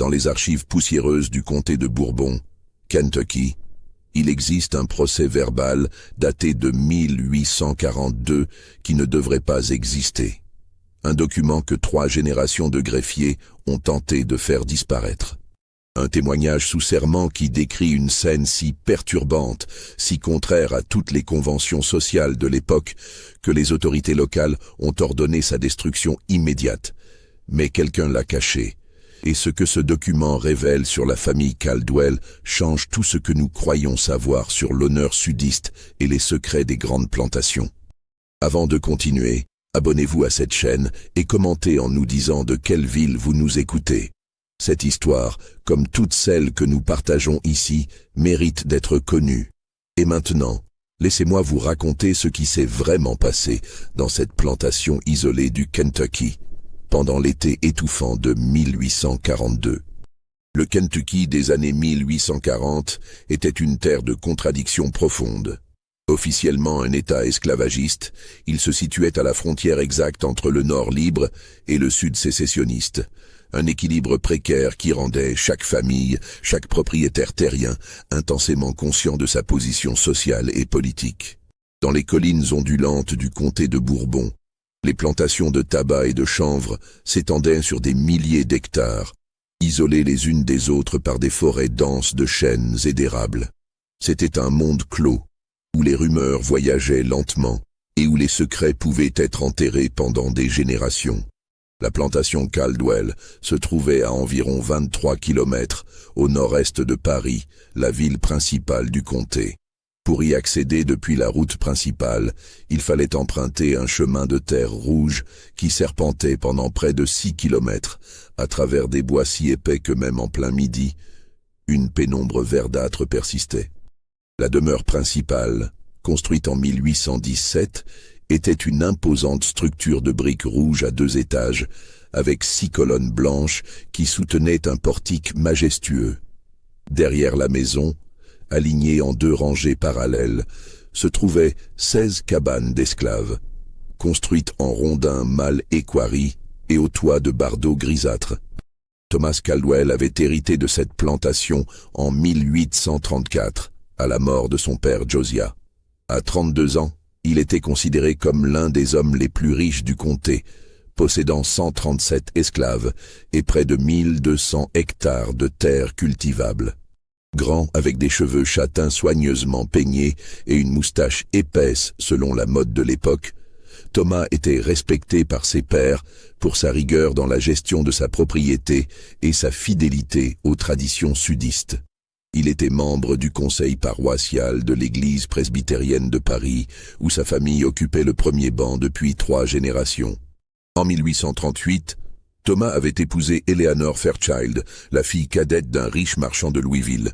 Dans les archives poussiéreuses du comté de Bourbon, Kentucky, il existe un procès verbal daté de 1842 qui ne devrait pas exister. Un document que 3 générations de greffiers ont tenté de faire disparaître. Un témoignage sous serment qui décrit une scène si perturbante, si contraire à toutes les conventions sociales de l'époque, que les autorités locales ont ordonné sa destruction immédiate. Mais quelqu'un l'a caché. Et ce que ce document révèle sur la famille Caldwell change tout ce que nous croyons savoir sur l'honneur sudiste et les secrets des grandes plantations. Avant de continuer, abonnez-vous à cette chaîne et commentez en nous disant de quelle ville vous nous écoutez. Cette histoire, comme toutes celles que nous partageons ici, mérite d'être connue. Et maintenant, laissez-moi vous raconter ce qui s'est vraiment passé dans cette plantation isolée du Kentucky, pendant l'été étouffant de 1842. Le Kentucky des années 1840 était une terre de contradictions profondes. Officiellement un État esclavagiste, il se situait à la frontière exacte entre le Nord libre et le Sud sécessionniste. Un équilibre précaire qui rendait chaque famille, chaque propriétaire terrien, intensément conscient de sa position sociale et politique. Dans les collines ondulantes du comté de Bourbon, les plantations de tabac et de chanvre s'étendaient sur des milliers d'hectares, isolées les unes des autres par des forêts denses de chênes et d'érables. C'était un monde clos, où les rumeurs voyageaient lentement et où les secrets pouvaient être enterrés pendant des générations. La plantation Caldwell se trouvait à environ 23 kilomètres au nord-est de Paris, la ville principale du comté. Pour y accéder depuis la route principale, il fallait emprunter un chemin de terre rouge qui serpentait pendant près de 6 kilomètres à travers des bois si épais que même en plein midi, une pénombre verdâtre persistait. La demeure principale, construite en 1817, était une imposante structure de briques rouges à 2 étages, avec 6 colonnes blanches qui soutenaient un portique majestueux. Derrière la maison, alignées en 2 rangées parallèles, se trouvaient 16 cabanes d'esclaves, construites en rondins mal équarris et au toit de bardeaux grisâtres. Thomas Caldwell avait hérité de cette plantation en 1834, à la mort de son père Josiah. À 32 ans, il était considéré comme l'un des hommes les plus riches du comté, possédant 137 esclaves et près de 1200 hectares de terres cultivables. Grand, avec des cheveux châtains soigneusement peignés et une moustache épaisse selon la mode de l'époque, Thomas était respecté par ses pairs pour sa rigueur dans la gestion de sa propriété et sa fidélité aux traditions sudistes. Il était membre du conseil paroissial de l'église presbytérienne de Paris, où sa famille occupait le premier banc depuis 3 générations. En 1838, Thomas avait épousé Eleanor Fairchild, la fille cadette d'un riche marchand de Louisville.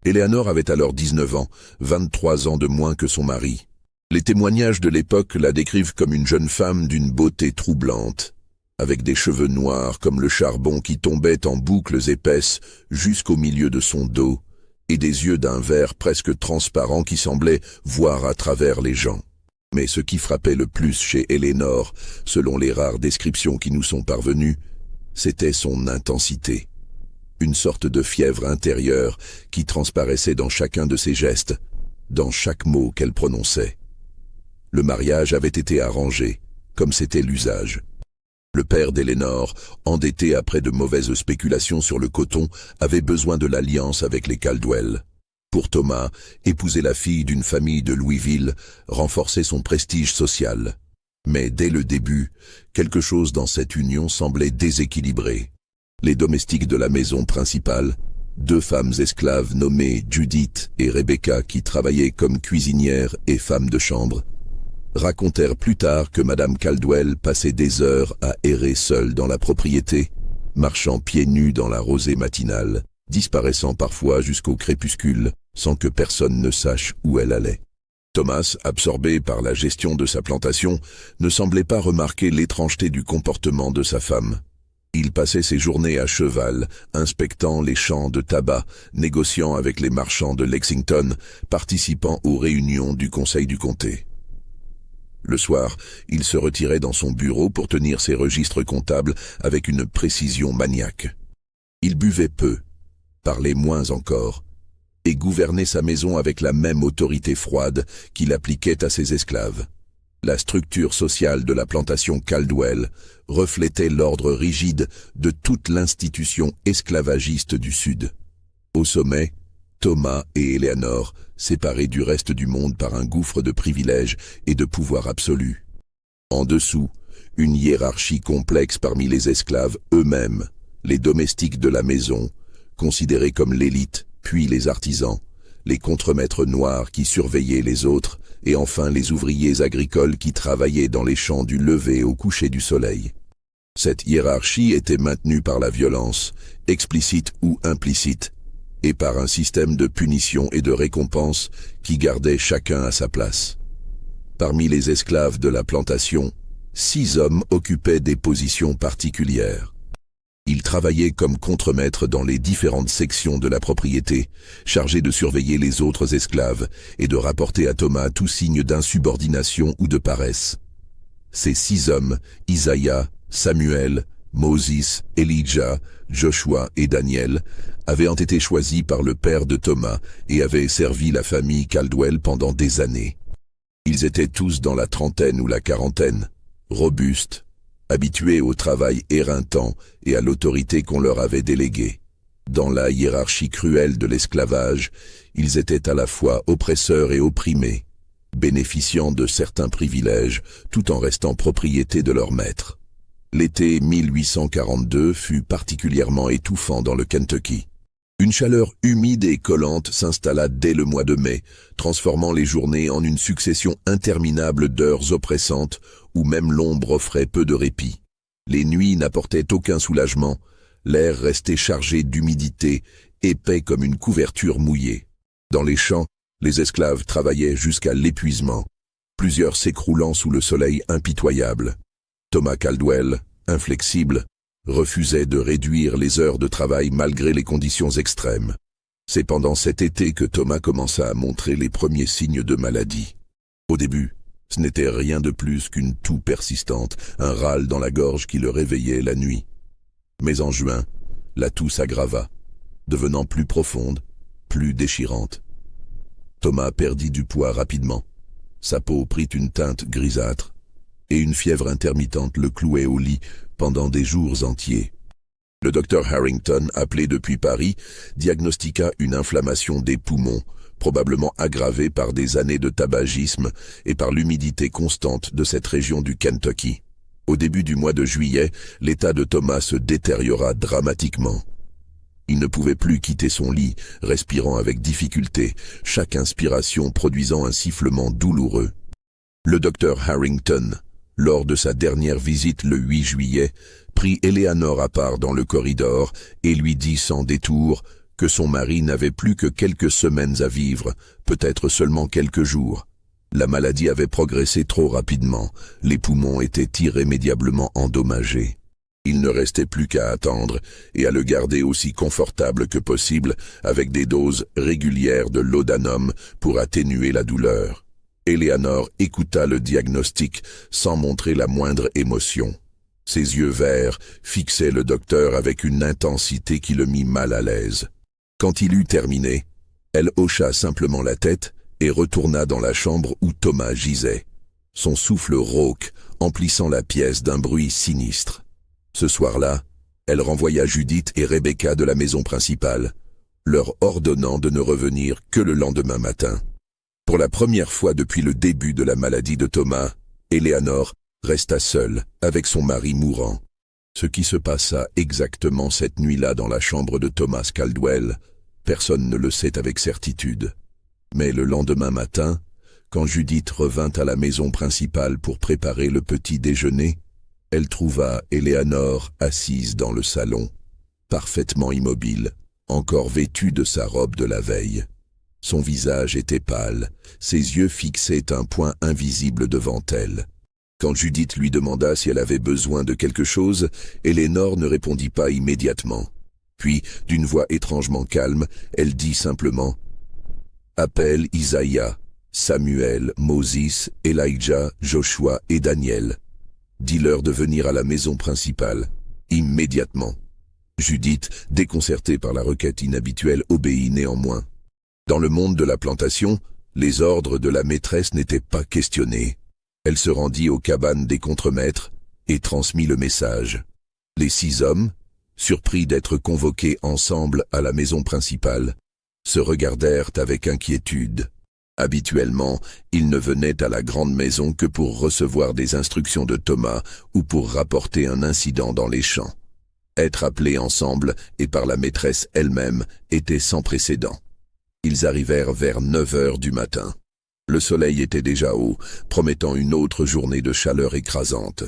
Eleanor avait alors 19 ans, 23 ans de moins que son mari. Les témoignages de l'époque la décrivent comme une jeune femme d'une beauté troublante, avec des cheveux noirs comme le charbon qui tombaient en boucles épaisses jusqu'au milieu de son dos, et des yeux d'un vert presque transparent qui semblaient voir à travers les gens. Mais ce qui frappait le plus chez Eleanor, selon les rares descriptions qui nous sont parvenues, c'était son intensité. Une sorte de fièvre intérieure qui transparaissait dans chacun de ses gestes, dans chaque mot qu'elle prononçait. Le mariage avait été arrangé, comme c'était l'usage. Le père d'Eleanor, endetté après de mauvaises spéculations sur le coton, avait besoin de l'alliance avec les Caldwell. Pour Thomas, épouser la fille d'une famille de Louisville renforçait son prestige social. Mais dès le début, quelque chose dans cette union semblait déséquilibré. Les domestiques de la maison principale, 2 femmes esclaves nommées Judith et Rebecca qui travaillaient comme cuisinières et femmes de chambre, racontèrent plus tard que Madame Caldwell passait des heures à errer seule dans la propriété, marchant pieds nus dans la rosée matinale, disparaissant parfois jusqu'au crépuscule, sans que personne ne sache où elle allait. Thomas, absorbé par la gestion de sa plantation, ne semblait pas remarquer l'étrangeté du comportement de sa femme. Il passait ses journées à cheval, inspectant les champs de tabac, négociant avec les marchands de Lexington, participant aux réunions du conseil du comté. Le soir, il se retirait dans son bureau pour tenir ses registres comptables avec une précision maniaque. Il buvait peu, parlait moins encore, et gouvernait sa maison avec la même autorité froide qu'il appliquait à ses esclaves. La structure sociale de la plantation Caldwell reflétait l'ordre rigide de toute l'institution esclavagiste du Sud. Au sommet, Thomas et Eleanor, séparés du reste du monde par un gouffre de privilèges et de pouvoir absolu. En dessous, une hiérarchie complexe parmi les esclaves eux-mêmes, les domestiques de la maison, considérés comme l'élite, puis les artisans, les contremaîtres noirs qui surveillaient les autres, et enfin les ouvriers agricoles qui travaillaient dans les champs du lever au coucher du soleil. Cette hiérarchie était maintenue par la violence, explicite ou implicite, et par un système de punition et de récompense qui gardait chacun à sa place. Parmi les esclaves de la plantation, 6 hommes occupaient des positions particulières. Ils travaillaient comme contremaîtres dans les différentes sections de la propriété, chargés de surveiller les autres esclaves et de rapporter à Thomas tout signe d'insubordination ou de paresse. Ces 6 hommes, Isaiah, Samuel, Moses, Elijah, Joshua et Daniel, avaient été choisis par le père de Thomas et avaient servi la famille Caldwell pendant des années. Ils étaient tous dans la trentaine ou la quarantaine, robustes, habitués au travail éreintant et à l'autorité qu'on leur avait déléguée. Dans la hiérarchie cruelle de l'esclavage, ils étaient à la fois oppresseurs et opprimés, bénéficiant de certains privilèges tout en restant propriété de leur maître. L'été 1842 fut particulièrement étouffant dans le Kentucky. Une chaleur humide et collante s'installa dès le mois de mai, transformant les journées en une succession interminable d'heures oppressantes où même l'ombre offrait peu de répit. Les nuits n'apportaient aucun soulagement, l'air restait chargé d'humidité, épais comme une couverture mouillée. Dans les champs, les esclaves travaillaient jusqu'à l'épuisement, plusieurs s'écroulant sous le soleil impitoyable. Thomas Caldwell, inflexible, refusait de réduire les heures de travail malgré les conditions extrêmes. C'est pendant cet été que Thomas commença à montrer les premiers signes de maladie. Au début, ce n'était rien de plus qu'une toux persistante, un râle dans la gorge qui le réveillait la nuit. Mais en juin, la toux s'aggrava, devenant plus profonde, plus déchirante. Thomas perdit du poids rapidement. Sa peau prit une teinte grisâtre, et une fièvre intermittente le clouait au lit pendant des jours entiers. Le docteur Harrington, appelé depuis Paris, diagnostiqua une inflammation des poumons, probablement aggravée par des années de tabagisme et par l'humidité constante de cette région du Kentucky. Au début du mois de juillet, l'état de Thomas se détériora dramatiquement. Il ne pouvait plus quitter son lit, respirant avec difficulté, chaque inspiration produisant un sifflement douloureux. Le docteur Harrington, lors de sa dernière visite le 8 juillet, prit Eleanor à part dans le corridor et lui dit sans détour que son mari n'avait plus que quelques semaines à vivre, peut-être seulement quelques jours. La maladie avait progressé trop rapidement, les poumons étaient irrémédiablement endommagés. Il ne restait plus qu'à attendre et à le garder aussi confortable que possible avec des doses régulières de laudanum pour atténuer la douleur. Eleanor écouta le diagnostic sans montrer la moindre émotion. Ses yeux verts fixaient le docteur avec une intensité qui le mit mal à l'aise. Quand il eut terminé, elle hocha simplement la tête et retourna dans la chambre où Thomas gisait, son souffle rauque emplissant la pièce d'un bruit sinistre. Ce soir-là, elle renvoya Judith et Rebecca de la maison principale, leur ordonnant de ne revenir que le lendemain matin. Pour la première fois depuis le début de la maladie de Thomas, Eleanor resta seule avec son mari mourant. Ce qui se passa exactement cette nuit-là dans la chambre de Thomas Caldwell, personne ne le sait avec certitude. Mais le lendemain matin, quand Judith revint à la maison principale pour préparer le petit déjeuner, elle trouva Eleanor assise dans le salon, parfaitement immobile, encore vêtue de sa robe de la veille. Son visage était pâle, ses yeux fixaient un point invisible devant elle. Quand Judith lui demanda si elle avait besoin de quelque chose, Eleanor ne répondit pas immédiatement. Puis, d'une voix étrangement calme, elle dit simplement « Appelle Isaiah, Samuel, Moses, Elijah, Joshua et Daniel. Dis-leur de venir à la maison principale, immédiatement. » Judith, déconcertée par la requête inhabituelle, obéit néanmoins. Dans le monde de la plantation, les ordres de la maîtresse n'étaient pas questionnés. Elle se rendit aux cabanes des contremaîtres et transmit le message. Les 6 hommes, surpris d'être convoqués ensemble à la maison principale, se regardèrent avec inquiétude. Habituellement, ils ne venaient à la grande maison que pour recevoir des instructions de Thomas ou pour rapporter un incident dans les champs. Être appelés ensemble et par la maîtresse elle-même était sans précédent. Ils arrivèrent vers 9 heures du matin. Le soleil était déjà haut, promettant une autre journée de chaleur écrasante.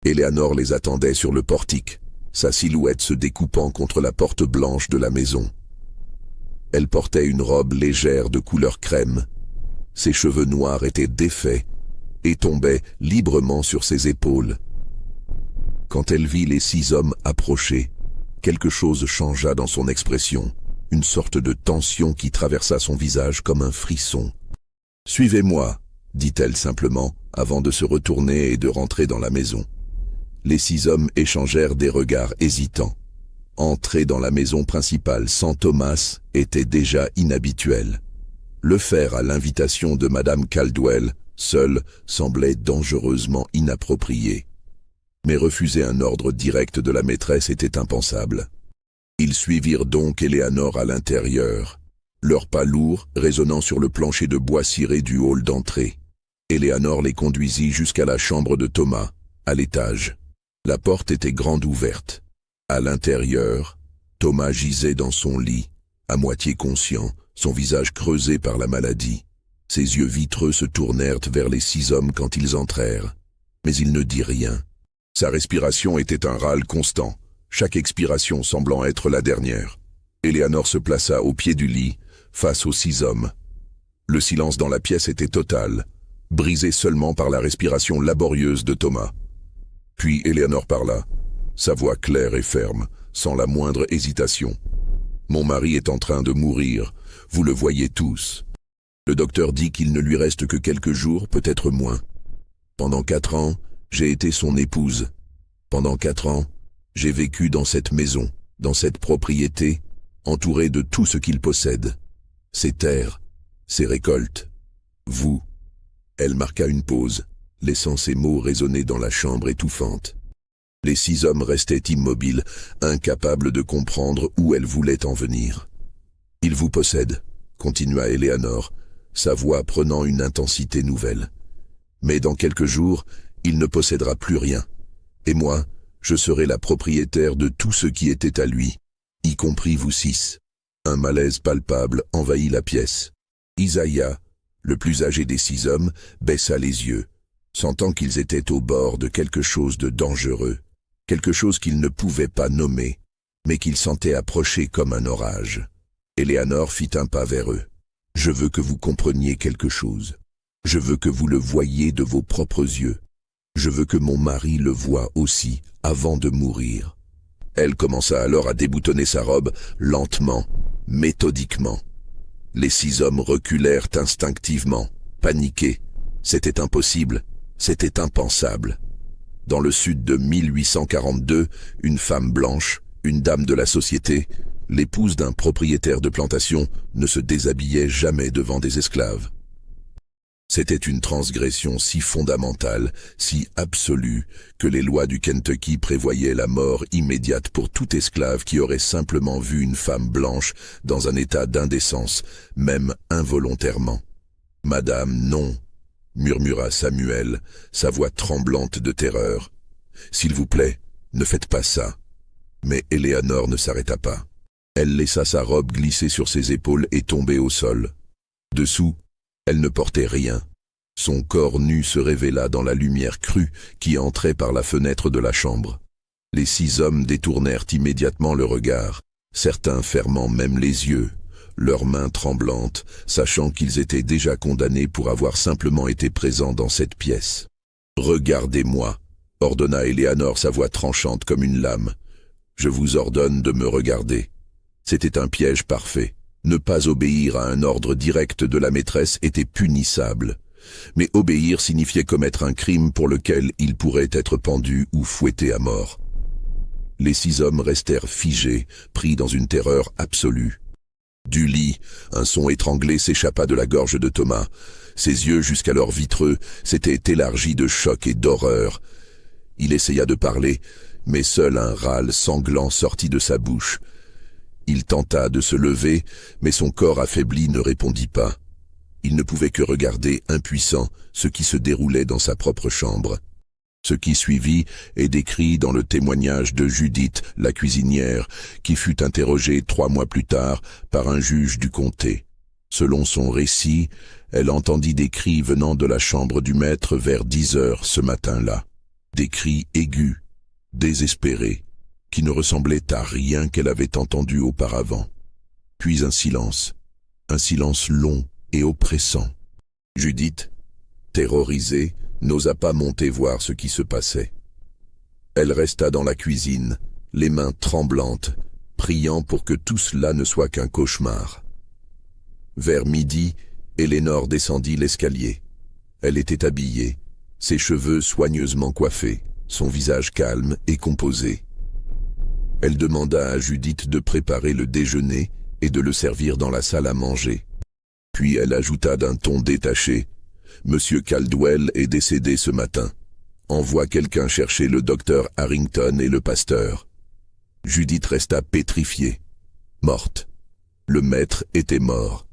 Éléanore les attendait sur le portique, sa silhouette se découpant contre la porte blanche de la maison. Elle portait une robe légère de couleur crème. Ses cheveux noirs étaient défaits et tombaient librement sur ses épaules. Quand elle vit les 6 hommes approcher, quelque chose changea dans son expression, une sorte de tension qui traversa son visage comme un frisson. « Suivez-moi », dit-elle simplement, avant de se retourner et de rentrer dans la maison. Les 6 hommes échangèrent des regards hésitants. Entrer dans la maison principale sans Thomas était déjà inhabituel. Le faire à l'invitation de Madame Caldwell, seule, semblait dangereusement inapproprié. Mais refuser un ordre direct de la maîtresse était impensable. Ils suivirent donc Éléanore à l'intérieur, leurs pas lourds résonnant sur le plancher de bois ciré du hall d'entrée. Éléanore les conduisit jusqu'à la chambre de Thomas, à l'étage. La porte était grande ouverte. À l'intérieur, Thomas gisait dans son lit, à moitié conscient, son visage creusé par la maladie. Ses yeux vitreux se tournèrent vers les 6 hommes quand ils entrèrent. Mais il ne dit rien. Sa respiration était un râle constant, chaque expiration semblant être la dernière. Éléanore se plaça au pied du lit, face aux 6 hommes. Le silence dans la pièce était total, brisé seulement par la respiration laborieuse de Thomas. Puis Éléanore parla, sa voix claire et ferme, sans la moindre hésitation. « Mon mari est en train de mourir, vous le voyez tous. Le docteur dit qu'il ne lui reste que quelques jours, peut-être moins. Pendant 4 ans, j'ai été son épouse. Pendant 4 ans, j'ai vécu dans cette maison, dans cette propriété, entouré de tout ce qu'il possède. Ses terres, ses récoltes. Vous. » Elle marqua une pause, laissant ces mots résonner dans la chambre étouffante. Les 6 hommes restaient immobiles, incapables de comprendre où elle voulait en venir. « Il vous possède, » continua Éléanore, sa voix prenant une intensité nouvelle. « Mais dans quelques jours, il ne possédera plus rien. Et moi, je serai la propriétaire de tout ce qui était à lui, y compris vous 6. Un malaise palpable envahit la pièce. Isaiah, le plus âgé des 6 hommes, baissa les yeux, sentant qu'ils étaient au bord de quelque chose de dangereux, quelque chose qu'ils ne pouvaient pas nommer, mais qu'ils sentaient approcher comme un orage. Éléanore fit un pas vers eux. « Je veux que vous compreniez quelque chose. Je veux que vous le voyiez de vos propres yeux. Je veux que mon mari le voie aussi, avant de mourir. » Elle commença alors à déboutonner sa robe, lentement, méthodiquement. Les 6 hommes reculèrent instinctivement, paniqués. C'était impossible, c'était impensable. Dans le sud de 1842, une femme blanche, une dame de la société, l'épouse d'un propriétaire de plantation, ne se déshabillait jamais devant des esclaves. C'était une transgression si fondamentale, si absolue, que les lois du Kentucky prévoyaient la mort immédiate pour tout esclave qui aurait simplement vu une femme blanche dans un état d'indécence, même involontairement. « Madame, non !» murmura Samuel, sa voix tremblante de terreur. « S'il vous plaît, ne faites pas ça. » Mais Éléanore ne s'arrêta pas. Elle laissa sa robe glisser sur ses épaules et tomber au sol. Dessous, elle ne portait rien. Son corps nu se révéla dans la lumière crue qui entrait par la fenêtre de la chambre. Les 6 hommes détournèrent immédiatement le regard, certains fermant même les yeux, leurs mains tremblantes, sachant qu'ils étaient déjà condamnés pour avoir simplement été présents dans cette pièce. « Regardez-moi » ordonna Éléanore, sa voix tranchante comme une lame. « Je vous ordonne de me regarder. » C'était un piège parfait. Ne pas obéir à un ordre direct de la maîtresse était punissable. Mais obéir signifiait commettre un crime pour lequel il pourrait être pendu ou fouetté à mort. Les 6 hommes restèrent figés, pris dans une terreur absolue. Du lit, un son étranglé s'échappa de la gorge de Thomas. Ses yeux, jusqu'alors vitreux, s'étaient élargis de choc et d'horreur. Il essaya de parler, mais seul un râle sanglant sortit de sa bouche. Il tenta de se lever, mais son corps affaibli ne répondit pas. Il ne pouvait que regarder, impuissant, ce qui se déroulait dans sa propre chambre. Ce qui suivit est décrit dans le témoignage de Judith, la cuisinière, qui fut interrogée 3 mois plus tard par un juge du comté. Selon son récit, elle entendit des cris venant de la chambre du maître vers 10 heures ce matin-là. Des cris aigus, désespérés, qui ne ressemblaient à rien qu'elle avait entendu auparavant. Puis un silence long et oppressant. Judith, terrorisée, n'osa pas monter voir ce qui se passait. Elle resta dans la cuisine, les mains tremblantes, priant pour que tout cela ne soit qu'un cauchemar. Vers midi, Eleanor descendit l'escalier. Elle était habillée, ses cheveux soigneusement coiffés, son visage calme et composé. Elle demanda à Judith de préparer le déjeuner et de le servir dans la salle à manger. Puis elle ajouta d'un ton détaché: « Monsieur Caldwell est décédé ce matin. Envoie quelqu'un chercher le docteur Harrington et le pasteur. » Judith resta pétrifiée, morte. Le maître était mort.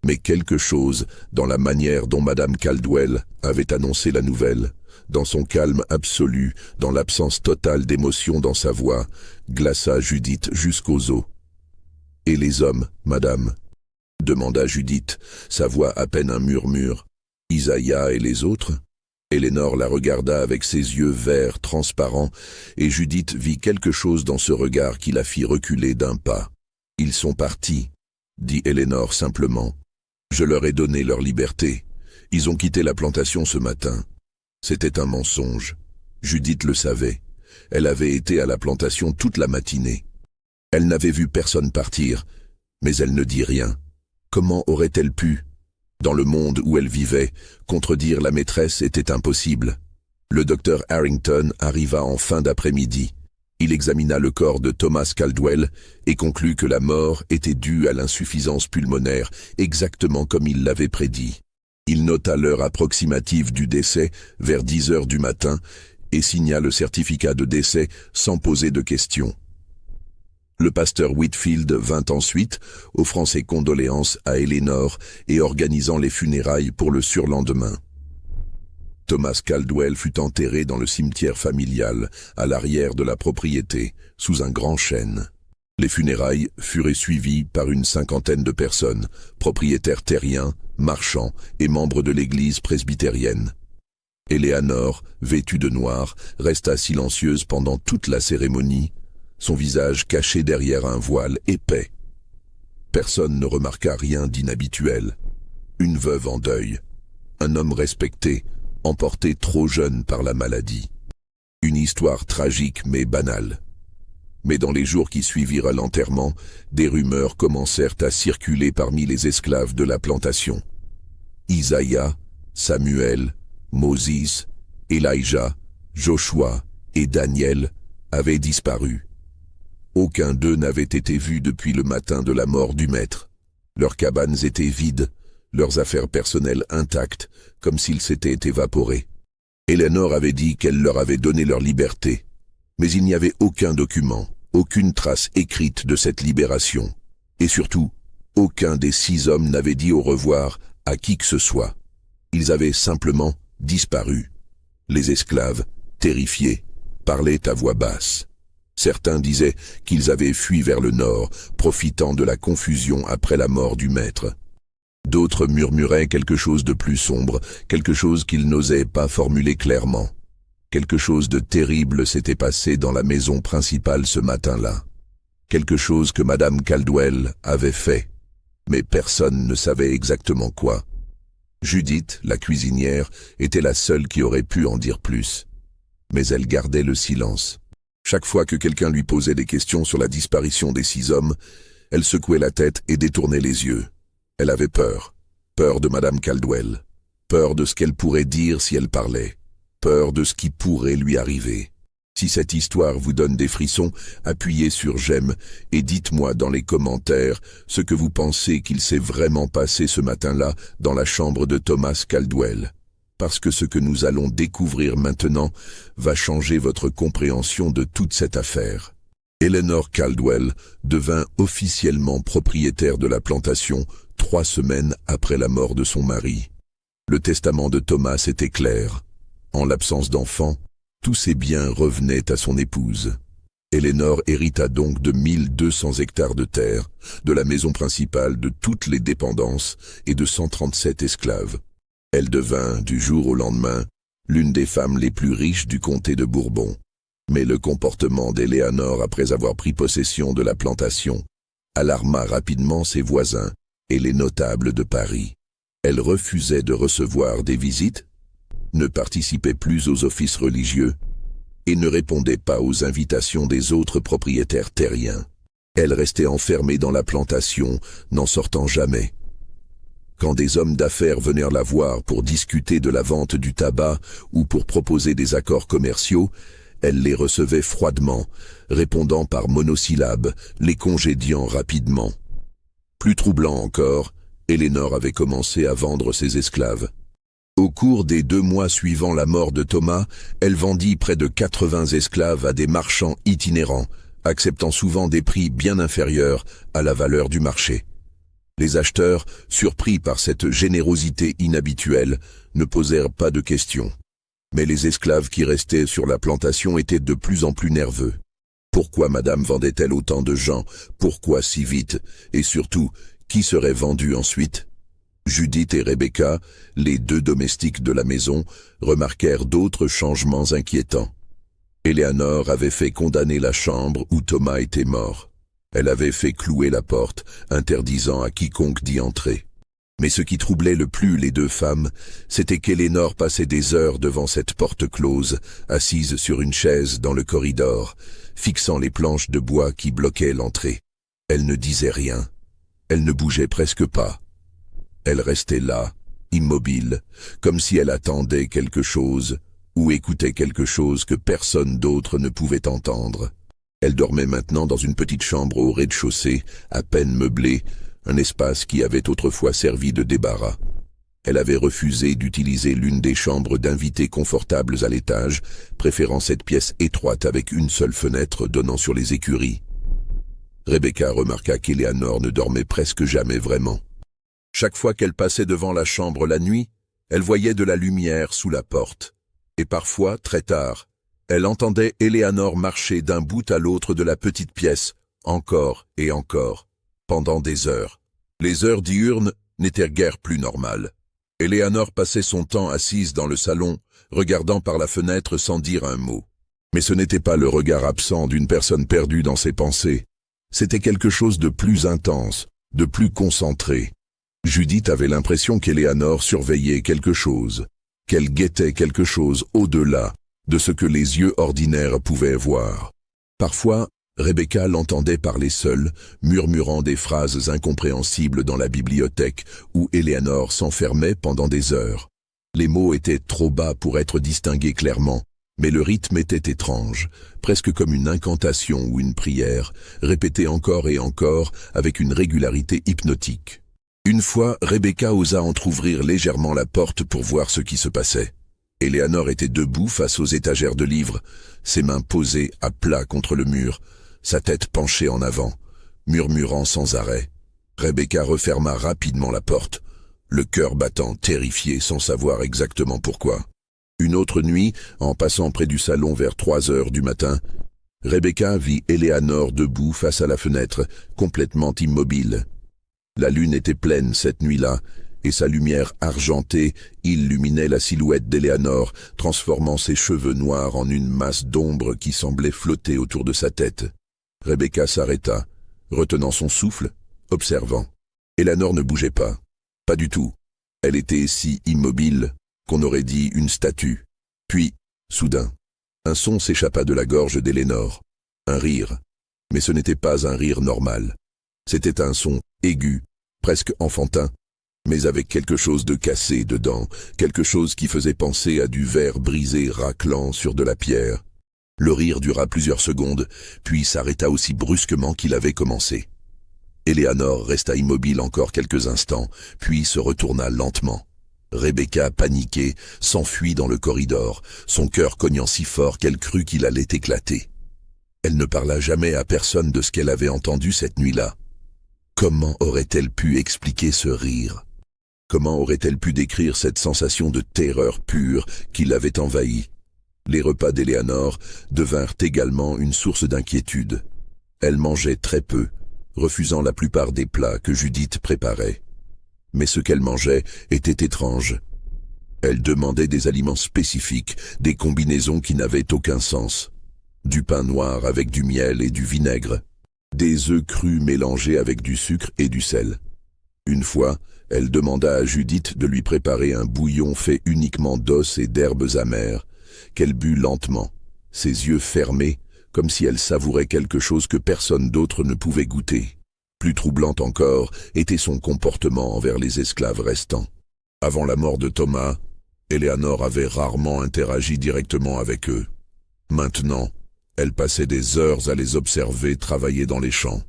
Mais quelque chose, dans la manière dont Madame Caldwell avait annoncé la nouvelle, dans son calme absolu, dans l'absence totale d'émotion dans sa voix, glaça Judith jusqu'aux os. « Et les hommes, madame ?» demanda Judith, sa voix à peine un murmure. « Isaiah et les autres ?» Eleanor la regarda avec ses yeux verts transparents, et Judith vit quelque chose dans ce regard qui la fit reculer d'un pas. « Ils sont partis, » dit Eleanor simplement. « Je leur ai donné leur liberté. Ils ont quitté la plantation ce matin. » C'était un mensonge. Judith le savait. Elle avait été à la plantation toute la matinée. Elle n'avait vu personne partir, mais elle ne dit rien. Comment aurait-elle pu? Dans le monde où elle vivait, contredire la maîtresse était impossible. Le docteur Harrington arriva en fin d'après-midi. Il examina le corps de Thomas Caldwell et conclut que la mort était due à l'insuffisance pulmonaire, exactement comme il l'avait prédit. Il nota l'heure approximative du décès vers 10 heures du matin et signa le certificat de décès sans poser de questions. Le pasteur Whitfield vint ensuite, offrant ses condoléances à Eleanor et organisant les funérailles pour le surlendemain. Thomas Caldwell fut enterré dans le cimetière familial, à l'arrière de la propriété, sous un grand chêne. Les funérailles furent suivies par une 50aine de personnes, propriétaires terriens, marchands et membres de l'église presbytérienne. Eleanor, vêtue de noir, resta silencieuse pendant toute la cérémonie, son visage caché derrière un voile épais. Personne ne remarqua rien d'inhabituel. Une veuve en deuil, un homme respecté, emporté trop jeune par la maladie. Une histoire tragique mais banale. Mais dans les jours qui suivirent l'enterrement, des rumeurs commencèrent à circuler parmi les esclaves de la plantation. Isaiah, Samuel, Moses, Elijah, Joshua et Daniel avaient disparu. Aucun d'eux n'avait été vu depuis le matin de la mort du maître. Leurs cabanes étaient vides, leurs affaires personnelles intactes, comme s'ils s'étaient évaporés. Eleanor avait dit qu'elle leur avait donné leur liberté, mais il n'y avait aucun document, aucune trace écrite de cette libération. Et surtout, aucun des 6 hommes n'avait dit au revoir à qui que ce soit. Ils avaient simplement disparu. Les esclaves, terrifiés, parlaient à voix basse. Certains disaient qu'ils avaient fui vers le nord, profitant de la confusion après la mort du maître. D'autres murmuraient quelque chose de plus sombre, quelque chose qu'ils n'osaient pas formuler clairement. Quelque chose de terrible s'était passé dans la maison principale ce matin-là. Quelque chose que Madame Caldwell avait fait, mais personne ne savait exactement quoi. Judith, la cuisinière, était la seule qui aurait pu en dire plus. Mais elle gardait le silence. Chaque fois que quelqu'un lui posait des questions sur la disparition des 6 hommes, elle secouait la tête et détournait les yeux. Elle avait peur. Peur de Madame Caldwell. Peur de ce qu'elle pourrait dire si elle parlait. Peur de ce qui pourrait lui arriver. Si cette histoire vous donne des frissons, appuyez sur j'aime et dites-moi dans les commentaires ce que vous pensez qu'il s'est vraiment passé ce matin-là dans la chambre de Thomas Caldwell. Parce que ce que nous allons découvrir maintenant va changer votre compréhension de toute cette affaire. Eleanor Caldwell devint officiellement propriétaire de la plantation 3 semaines après la mort de son mari. Le testament de Thomas était clair. En l'absence d'enfants, tous ses biens revenaient à son épouse. Eleanor hérita donc de 1200 hectares de terre, de la maison principale, de toutes les dépendances et de 137 esclaves. Elle devint, du jour au lendemain, l'une des femmes les plus riches du comté de Bourbon. Mais le comportement d'Eleanor après avoir pris possession de la plantation alarma rapidement ses voisins et les notables de Paris. Elle refusait de recevoir des visites, ne participait plus aux offices religieux et ne répondait pas aux invitations des autres propriétaires terriens. Elle restait enfermée dans la plantation, n'en sortant jamais. Quand des hommes d'affaires venaient la voir pour discuter de la vente du tabac ou pour proposer des accords commerciaux, elle les recevait froidement, répondant par monosyllabes, les congédiant rapidement. Plus troublant encore, Eleanor avait commencé à vendre ses esclaves. Au cours des 2 mois suivant la mort de Thomas, elle vendit près de 80 esclaves à des marchands itinérants, acceptant souvent des prix bien inférieurs à la valeur du marché. Les acheteurs, surpris par cette générosité inhabituelle, ne posèrent pas de questions. Mais les esclaves qui restaient sur la plantation étaient de plus en plus nerveux. Pourquoi madame vendait-elle autant de gens? Pourquoi si vite? Et surtout, qui serait vendu ensuite? Judith et Rebecca, les 2 domestiques de la maison, remarquèrent d'autres changements inquiétants. Eleanor avait fait condamner la chambre où Thomas était mort. Elle avait fait clouer la porte, interdisant à quiconque d'y entrer. Mais ce qui troublait le plus les 2 femmes, c'était qu'Eleanor passait des heures devant cette porte close, assise sur une chaise dans le corridor, fixant les planches de bois qui bloquaient l'entrée. Elle ne disait rien. Elle ne bougeait presque pas. Elle restait là, immobile, comme si elle attendait quelque chose ou écoutait quelque chose que personne d'autre ne pouvait entendre. Elle dormait maintenant dans une petite chambre au rez-de-chaussée, à peine meublée, un espace qui avait autrefois servi de débarras. Elle avait refusé d'utiliser l'une des chambres d'invités confortables à l'étage, préférant cette pièce étroite avec une seule fenêtre donnant sur les écuries. Rebecca remarqua qu'Eleanor ne dormait presque jamais vraiment. Chaque fois qu'elle passait devant la chambre la nuit, elle voyait de la lumière sous la porte. Et parfois, très tard, elle entendait Eleanor marcher d'un bout à l'autre de la petite pièce, encore et encore, pendant des heures. Les heures diurnes n'étaient guère plus normales. Eleanor passait son temps assise dans le salon, regardant par la fenêtre sans dire un mot. Mais ce n'était pas le regard absent d'une personne perdue dans ses pensées. C'était quelque chose de plus intense, de plus concentré. Judith avait l'impression qu'Eleanor surveillait quelque chose, qu'elle guettait quelque chose au-delà de ce que les yeux ordinaires pouvaient voir. Parfois, Rebecca l'entendait parler seule, murmurant des phrases incompréhensibles dans la bibliothèque où Eleanor s'enfermait pendant des heures. Les mots étaient trop bas pour être distingués clairement, mais le rythme était étrange, presque comme une incantation ou une prière, répétée encore et encore avec une régularité hypnotique. Une fois, Rebecca osa entr'ouvrir légèrement la porte pour voir ce qui se passait. Eleanor était debout face aux étagères de livres, ses mains posées à plat contre le mur, sa tête penchée en avant, murmurant sans arrêt. Rebecca referma rapidement la porte, le cœur battant, terrifié, sans savoir exactement pourquoi. Une autre nuit, en passant près du salon vers 3 heures du matin, Rebecca vit Eleanor debout face à la fenêtre, complètement immobile. La lune était pleine cette nuit-là, et sa lumière argentée illuminait la silhouette d'Eleanor, transformant ses cheveux noirs en une masse d'ombre qui semblait flotter autour de sa tête. Rebecca s'arrêta, retenant son souffle, observant. Eleanor ne bougeait pas. Pas du tout. Elle était si immobile qu'on aurait dit une statue. Puis, soudain, un son s'échappa de la gorge d'Eleanor. Un rire. Mais ce n'était pas un rire normal. C'était un son aigu, presque enfantin, mais avec quelque chose de cassé dedans, quelque chose qui faisait penser à du verre brisé raclant sur de la pierre. Le rire dura plusieurs secondes, puis s'arrêta aussi brusquement qu'il avait commencé. Eleanor resta immobile encore quelques instants, puis se retourna lentement. Rebecca, paniquée, s'enfuit dans le corridor, son cœur cognant si fort qu'elle crut qu'il allait éclater. Elle ne parla jamais à personne de ce qu'elle avait entendu cette nuit-là. Comment aurait-elle pu expliquer ce rire? Comment aurait-elle pu décrire cette sensation de terreur pure qui l'avait envahie? Les repas d'Eleanor devinrent également une source d'inquiétude. Elle mangeait très peu, refusant la plupart des plats que Judith préparait. Mais ce qu'elle mangeait était étrange. Elle demandait des aliments spécifiques, des combinaisons qui n'avaient aucun sens. Du pain noir avec du miel et du vinaigre, des œufs crus mélangés avec du sucre et du sel. Une fois, elle demanda à Judith de lui préparer un bouillon fait uniquement d'os et d'herbes amères, qu'elle but lentement, ses yeux fermés, comme si elle savourait quelque chose que personne d'autre ne pouvait goûter. Plus troublant encore était son comportement envers les esclaves restants. Avant la mort de Thomas, Eleanor avait rarement interagi directement avec eux. Maintenant, elle passait des heures à les observer travailler dans les champs.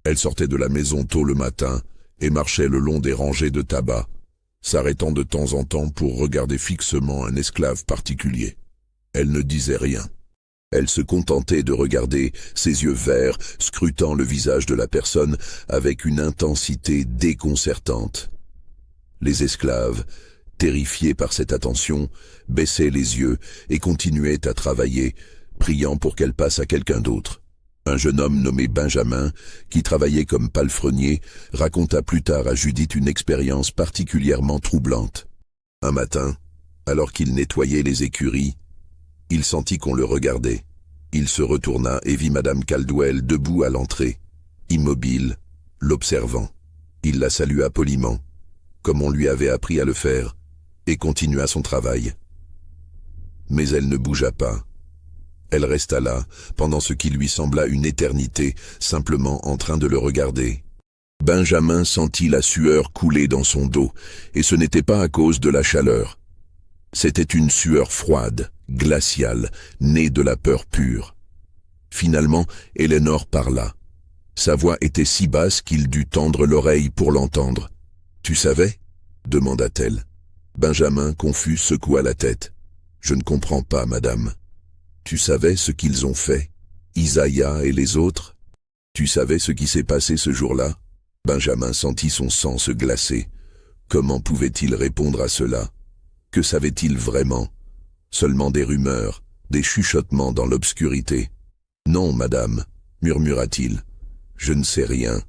Elle sortait de la maison tôt le matin et marchait le long des rangées de tabac, s'arrêtant de temps en temps pour regarder fixement un esclave particulier. Elle ne disait rien. Elle se contentait de regarder, ses yeux verts, scrutant le visage de la personne avec une intensité déconcertante. Les esclaves, terrifiés par cette attention, baissaient les yeux et continuaient à travailler, priant pour qu'elle passe à quelqu'un d'autre. Un jeune homme nommé Benjamin, qui travaillait comme palefrenier, raconta plus tard à Judith une expérience particulièrement troublante. Un matin, alors qu'il nettoyait les écuries, il sentit qu'on le regardait. Il se retourna et vit Madame Caldwell debout à l'entrée, immobile, l'observant. Il la salua poliment, comme on lui avait appris à le faire, et continua son travail. Mais elle ne bougea pas. Elle resta là, pendant ce qui lui sembla une éternité, simplement en train de le regarder. Benjamin sentit la sueur couler dans son dos, et ce n'était pas à cause de la chaleur. C'était une sueur froide, glaciale, née de la peur pure. Finalement, Eleanor parla. Sa voix était si basse qu'il dut tendre l'oreille pour l'entendre. « Tu savais » demanda-t-elle. Benjamin, confus, secoua la tête. « Je ne comprends pas, madame. » « Tu savais ce qu'ils ont fait, Isaiah et les autres? Tu savais ce qui s'est passé ce jour-là » Benjamin sentit son sang se glacer. Comment pouvait-il répondre à cela? Que savait-il vraiment? Seulement des rumeurs, des chuchotements dans l'obscurité. « Non, madame, » murmura-t-il, « je ne sais rien. »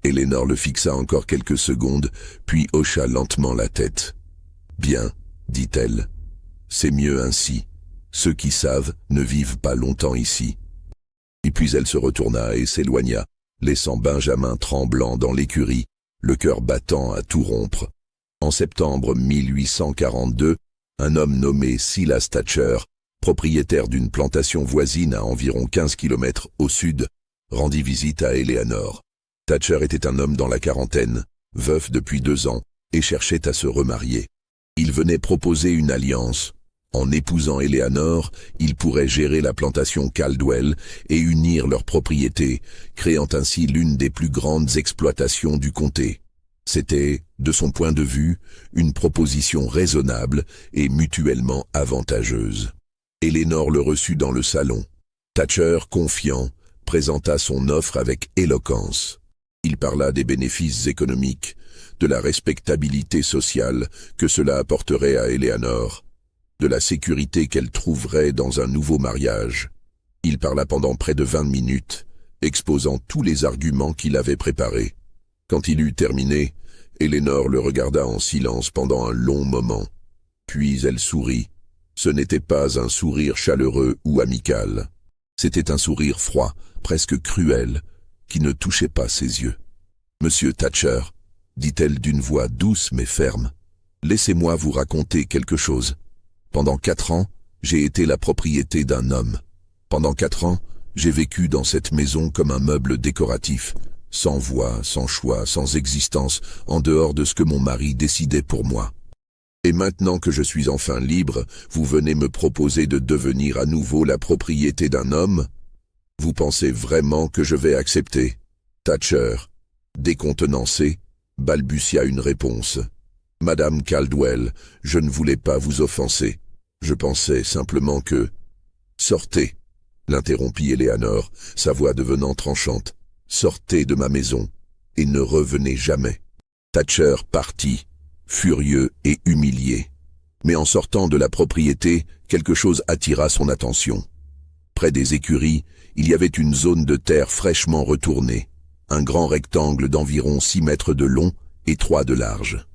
Eleanor le fixa encore quelques secondes, puis hocha lentement la tête. « Bien, » dit-elle, « c'est mieux ainsi. Ceux qui savent ne vivent pas longtemps ici. » Et puis elle se retourna et s'éloigna, laissant Benjamin tremblant dans l'écurie, le cœur battant à tout rompre. En septembre 1842, un homme nommé Silas Thatcher, propriétaire d'une plantation voisine à environ 15 kilomètres au sud, rendit visite à Eleanor. Thatcher était un homme dans la quarantaine, veuf depuis 2 ans, et cherchait à se remarier. Il venait proposer une alliance. En épousant Eleanor, il pourrait gérer la plantation Caldwell et unir leurs propriétés, créant ainsi l'une des plus grandes exploitations du comté. C'était, de son point de vue, une proposition raisonnable et mutuellement avantageuse. Eleanor le reçut dans le salon. Thatcher, confiant, présenta son offre avec éloquence. Il parla des bénéfices économiques, de la respectabilité sociale que cela apporterait à Eleanor, de la sécurité qu'elle trouverait dans un nouveau mariage. Il parla pendant près de 20 minutes, exposant tous les arguments qu'il avait préparés. Quand il eut terminé, Eleanor le regarda en silence pendant un long moment. Puis elle sourit. Ce n'était pas un sourire chaleureux ou amical. C'était un sourire froid, presque cruel, qui ne touchait pas ses yeux. « Monsieur Thatcher, » dit-elle d'une voix douce mais ferme, « laissez-moi vous raconter quelque chose. Pendant 4 ans, j'ai été la propriété d'un homme. Pendant 4 ans, j'ai vécu dans cette maison comme un meuble décoratif, sans voix, sans choix, sans existence, en dehors de ce que mon mari décidait pour moi. Et maintenant que je suis enfin libre, vous venez me proposer de devenir à nouveau la propriété d'un homme? Vous pensez vraiment que je vais accepter? Thatcher, décontenancé, balbutia une réponse. Madame Caldwell, je ne voulais pas vous offenser. Je pensais simplement que... Sortez, l'interrompit Eleanor, sa voix devenant tranchante. Sortez de ma maison, et ne revenez jamais. Thatcher partit, furieux et humilié. Mais en sortant de la propriété, quelque chose attira son attention. Près des écuries, il y avait une zone de terre fraîchement retournée, un grand rectangle d'environ 6 mètres de long et 3 de large.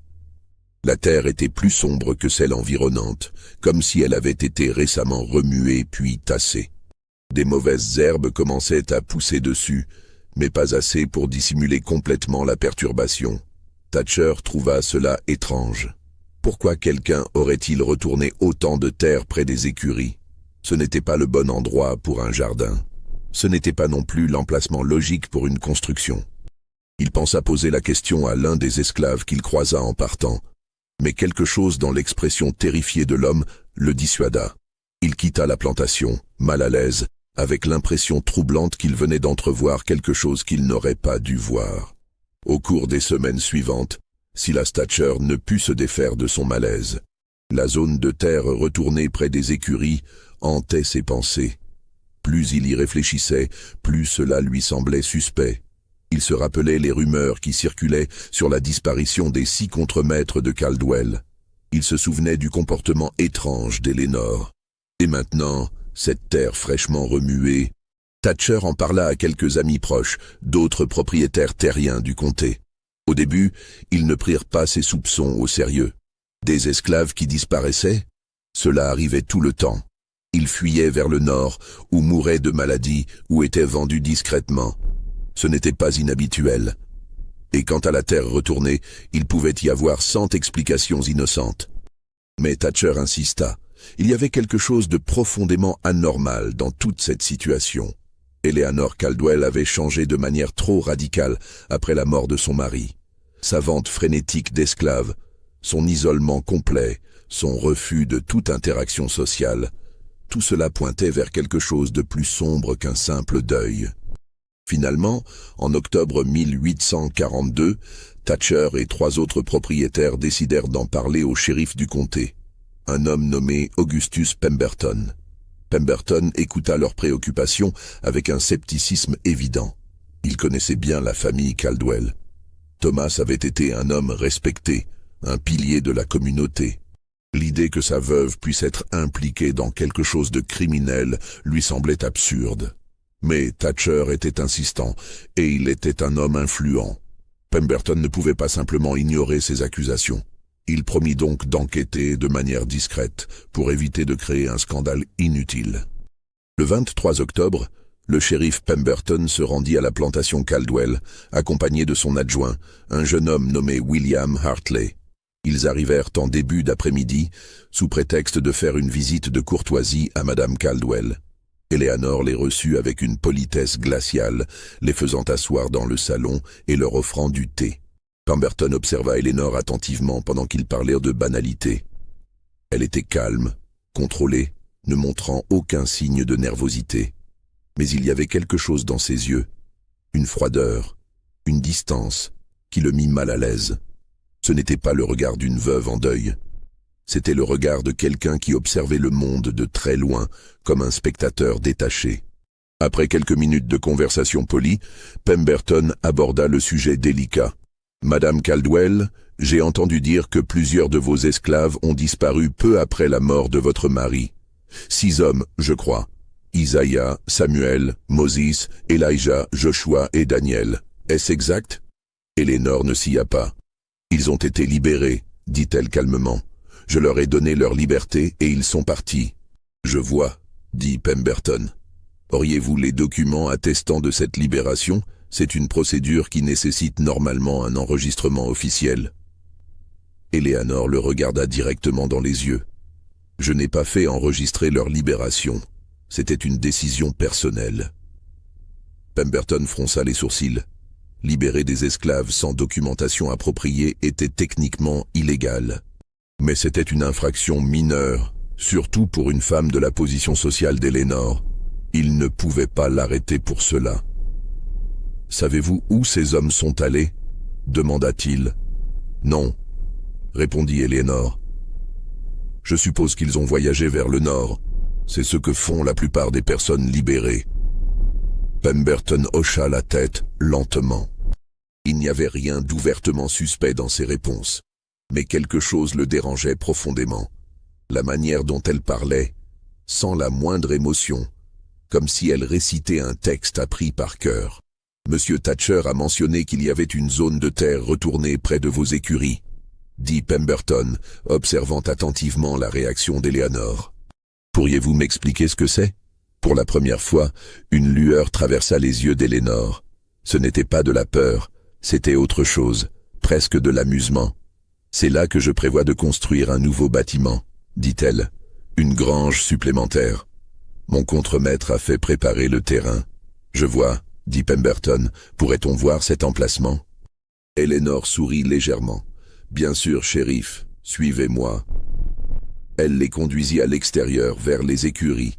La terre était plus sombre que celle environnante, comme si elle avait été récemment remuée puis tassée. Des mauvaises herbes commençaient à pousser dessus, mais pas assez pour dissimuler complètement la perturbation. Thatcher trouva cela étrange. Pourquoi quelqu'un aurait-il retourné autant de terre près des écuries? Ce n'était pas le bon endroit pour un jardin. Ce n'était pas non plus l'emplacement logique pour une construction. Il pensa poser la question à l'un des esclaves qu'il croisa en partant, mais quelque chose dans l'expression terrifiée de l'homme le dissuada. Il quitta la plantation, mal à l'aise, avec l'impression troublante qu'il venait d'entrevoir quelque chose qu'il n'aurait pas dû voir. Au cours des semaines suivantes, Silas Thatcher ne put se défaire de son malaise. La zone de terre retournée près des écuries hantait ses pensées. Plus il y réfléchissait, plus cela lui semblait suspect. Il se rappelait les rumeurs qui circulaient sur la disparition des 6 contremaîtres de Caldwell. Il se souvenait du comportement étrange d'Eleanor. Et maintenant, cette terre fraîchement remuée, Thatcher en parla à quelques amis proches, d'autres propriétaires terriens du comté. Au début, ils ne prirent pas ses soupçons au sérieux. Des esclaves qui disparaissaient? Cela arrivait tout le temps. Ils fuyaient vers le nord, ou mouraient de maladie, ou étaient vendus discrètement. Ce n'était pas inhabituel. Et quant à la terre retournée, il pouvait y avoir 100 explications innocentes. Mais Thatcher insista. Il y avait quelque chose de profondément anormal dans toute cette situation. Eleanor Caldwell avait changé de manière trop radicale après la mort de son mari. Sa vente frénétique d'esclaves, son isolement complet, son refus de toute interaction sociale, tout cela pointait vers quelque chose de plus sombre qu'un simple deuil. Finalement, en octobre 1842, Thatcher et 3 autres propriétaires décidèrent d'en parler au shérif du comté, un homme nommé Augustus Pemberton. Pemberton écouta leurs préoccupations avec un scepticisme évident. Il connaissait bien la famille Caldwell. Thomas avait été un homme respecté, un pilier de la communauté. L'idée que sa veuve puisse être impliquée dans quelque chose de criminel lui semblait absurde. Mais Thatcher était insistant, et il était un homme influent. Pemberton ne pouvait pas simplement ignorer ces accusations. Il promit donc d'enquêter de manière discrète, pour éviter de créer un scandale inutile. Le 23 octobre, le shérif Pemberton se rendit à la plantation Caldwell, accompagné de son adjoint, un jeune homme nommé William Hartley. Ils arrivèrent en début d'après-midi, sous prétexte de faire une visite de courtoisie à Madame Caldwell. Eleanor les reçut avec une politesse glaciale, les faisant asseoir dans le salon et leur offrant du thé. Pemberton observa Eleanor attentivement pendant qu'ils parlèrent de banalités. Elle était calme, contrôlée, ne montrant aucun signe de nervosité. Mais il y avait quelque chose dans ses yeux, une froideur, une distance, qui le mit mal à l'aise. Ce n'était pas le regard d'une veuve en deuil. C'était le regard de quelqu'un qui observait le monde de très loin, comme un spectateur détaché. Après quelques minutes de conversation polie, Pemberton aborda le sujet délicat. « Madame Caldwell, j'ai entendu dire que plusieurs de vos esclaves ont disparu peu après la mort de votre mari. 6 hommes, je crois. Isaiah, Samuel, Moses, Elijah, Joshua et Daniel. Est-ce exact ?» Eleanor ne s'y a pas. « Ils ont été libérés, dit-elle calmement. Je leur ai donné leur liberté et ils sont partis. »« Je vois, dit Pemberton. Auriez-vous les documents attestant de cette libération ? C'est une procédure qui nécessite normalement un enregistrement officiel. » Eleanor le regarda directement dans les yeux. « Je n'ai pas fait enregistrer leur libération. C'était une décision personnelle. » Pemberton fronça les sourcils. Libérer des esclaves sans documentation appropriée était techniquement illégal. Mais c'était une infraction mineure, surtout pour une femme de la position sociale d'Elénore. Il ne pouvait pas l'arrêter pour cela. « Savez-vous où ces hommes sont allés » demanda-t-il. « Non, » répondit Elénore. « Je suppose qu'ils ont voyagé vers le nord. C'est ce que font la plupart des personnes libérées. » Pemberton hocha la tête lentement. Il n'y avait rien d'ouvertement suspect dans ses réponses, mais quelque chose le dérangeait profondément. La manière dont elle parlait, sans la moindre émotion, comme si elle récitait un texte appris par cœur. « Monsieur Thatcher a mentionné qu'il y avait une zone de terre retournée près de vos écuries, » dit Pemberton, observant attentivement la réaction d'Eleanor. « Pourriez-vous m'expliquer ce que c'est ?» Pour la première fois, une lueur traversa les yeux d'Eleanor. Ce n'était pas de la peur, c'était autre chose, presque de l'amusement. « C'est là que je prévois de construire un nouveau bâtiment, » dit-elle, « une grange supplémentaire. Mon contremaître a fait préparer le terrain. »« Je vois, » dit Pemberton, « pourrait-on voir cet emplacement ?» Elénore sourit légèrement. « Bien sûr, shérif, suivez-moi. » Elle les conduisit à l'extérieur, vers les écuries.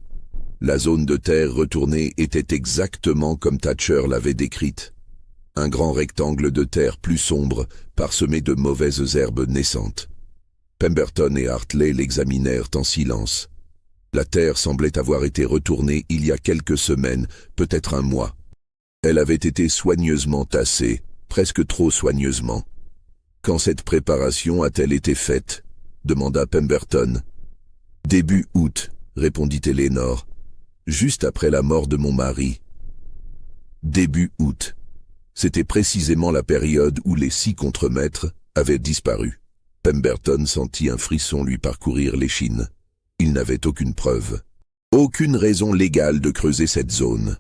La zone de terre retournée était exactement comme Thatcher l'avait décrite. Un grand rectangle de terre plus sombre, parsemé de mauvaises herbes naissantes. Pemberton et Hartley l'examinèrent en silence. La terre semblait avoir été retournée il y a quelques semaines, peut-être un mois. Elle avait été soigneusement tassée, presque trop soigneusement. « Quand cette préparation a-t-elle été faite ?» demanda Pemberton. « Début août, » répondit Elénore. « Juste après la mort de mon mari. » Début août. C'était précisément la période où les 6 contremaîtres avaient disparu. Pemberton sentit un frisson lui parcourir l'échine. Il n'avait aucune preuve, aucune raison légale de creuser cette zone.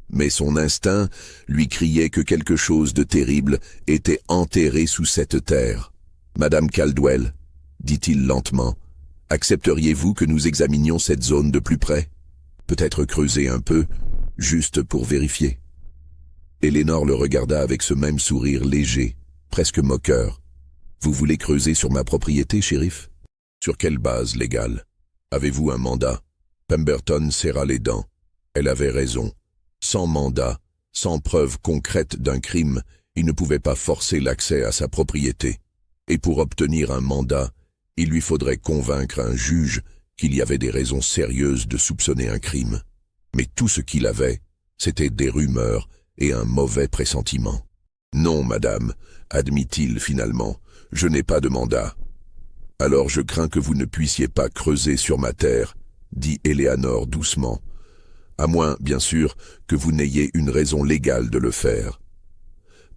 Mais son instinct lui criait que quelque chose de terrible était enterré sous cette terre. « Madame Caldwell, » dit-il lentement, « accepteriez-vous que nous examinions cette zone de plus près? Peut-être creuser un peu, juste pour vérifier. » Elénore le regarda avec ce même sourire léger, presque moqueur. « Vous voulez creuser sur ma propriété, shérif? Sur quelle base légale? Avez-vous un mandat ?» Pemberton serra les dents. Elle avait raison. Sans mandat, sans preuve concrète d'un crime, il ne pouvait pas forcer l'accès à sa propriété. Et pour obtenir un mandat, il lui faudrait convaincre un juge qu'il y avait des raisons sérieuses de soupçonner un crime. Mais tout ce qu'il avait, c'était des rumeurs et un mauvais pressentiment. « Non, madame, » admit-il finalement, « je n'ai pas de mandat. »« Alors je crains que vous ne puissiez pas creuser sur ma terre, » dit Eléanor doucement, « à moins, bien sûr, que vous n'ayez une raison légale de le faire. »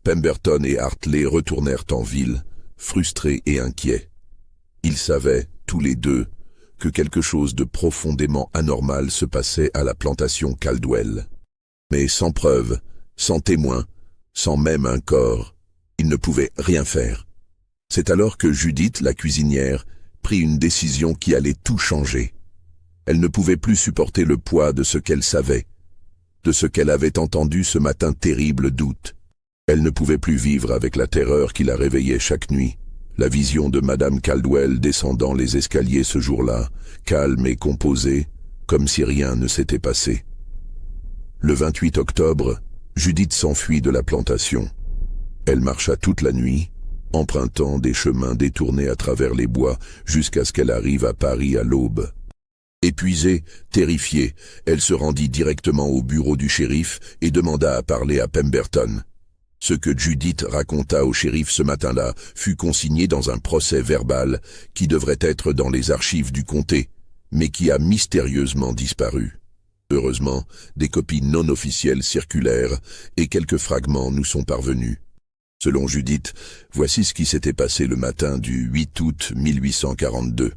Pemberton et Hartley retournèrent en ville, frustrés et inquiets. Ils savaient, tous les deux, que quelque chose de profondément anormal se passait à la plantation Caldwell. Mais sans preuve, sans témoin, sans même un corps, ils ne pouvaient rien faire. C'est alors que Judith, la cuisinière, prit une décision qui allait tout changer. Elle ne pouvait plus supporter le poids de ce qu'elle savait, de ce qu'elle avait entendu ce matin terrible d'août. Elle ne pouvait plus vivre avec la terreur qui la réveillait chaque nuit. La vision de Madame Caldwell descendant les escaliers ce jour-là, calme et composée, comme si rien ne s'était passé. Le 28 octobre, Judith s'enfuit de la plantation. Elle marcha toute la nuit, empruntant des chemins détournés à travers les bois jusqu'à ce qu'elle arrive à Paris à l'aube. Épuisée, terrifiée, elle se rendit directement au bureau du shérif et demanda à parler à Pemberton. Ce que Judith raconta au shérif ce matin-là fut consigné dans un procès verbal qui devrait être dans les archives du comté, mais qui a mystérieusement disparu. Heureusement, des copies non officielles circulèrent et quelques fragments nous sont parvenus. Selon Judith, voici ce qui s'était passé le matin du 8 août 1842.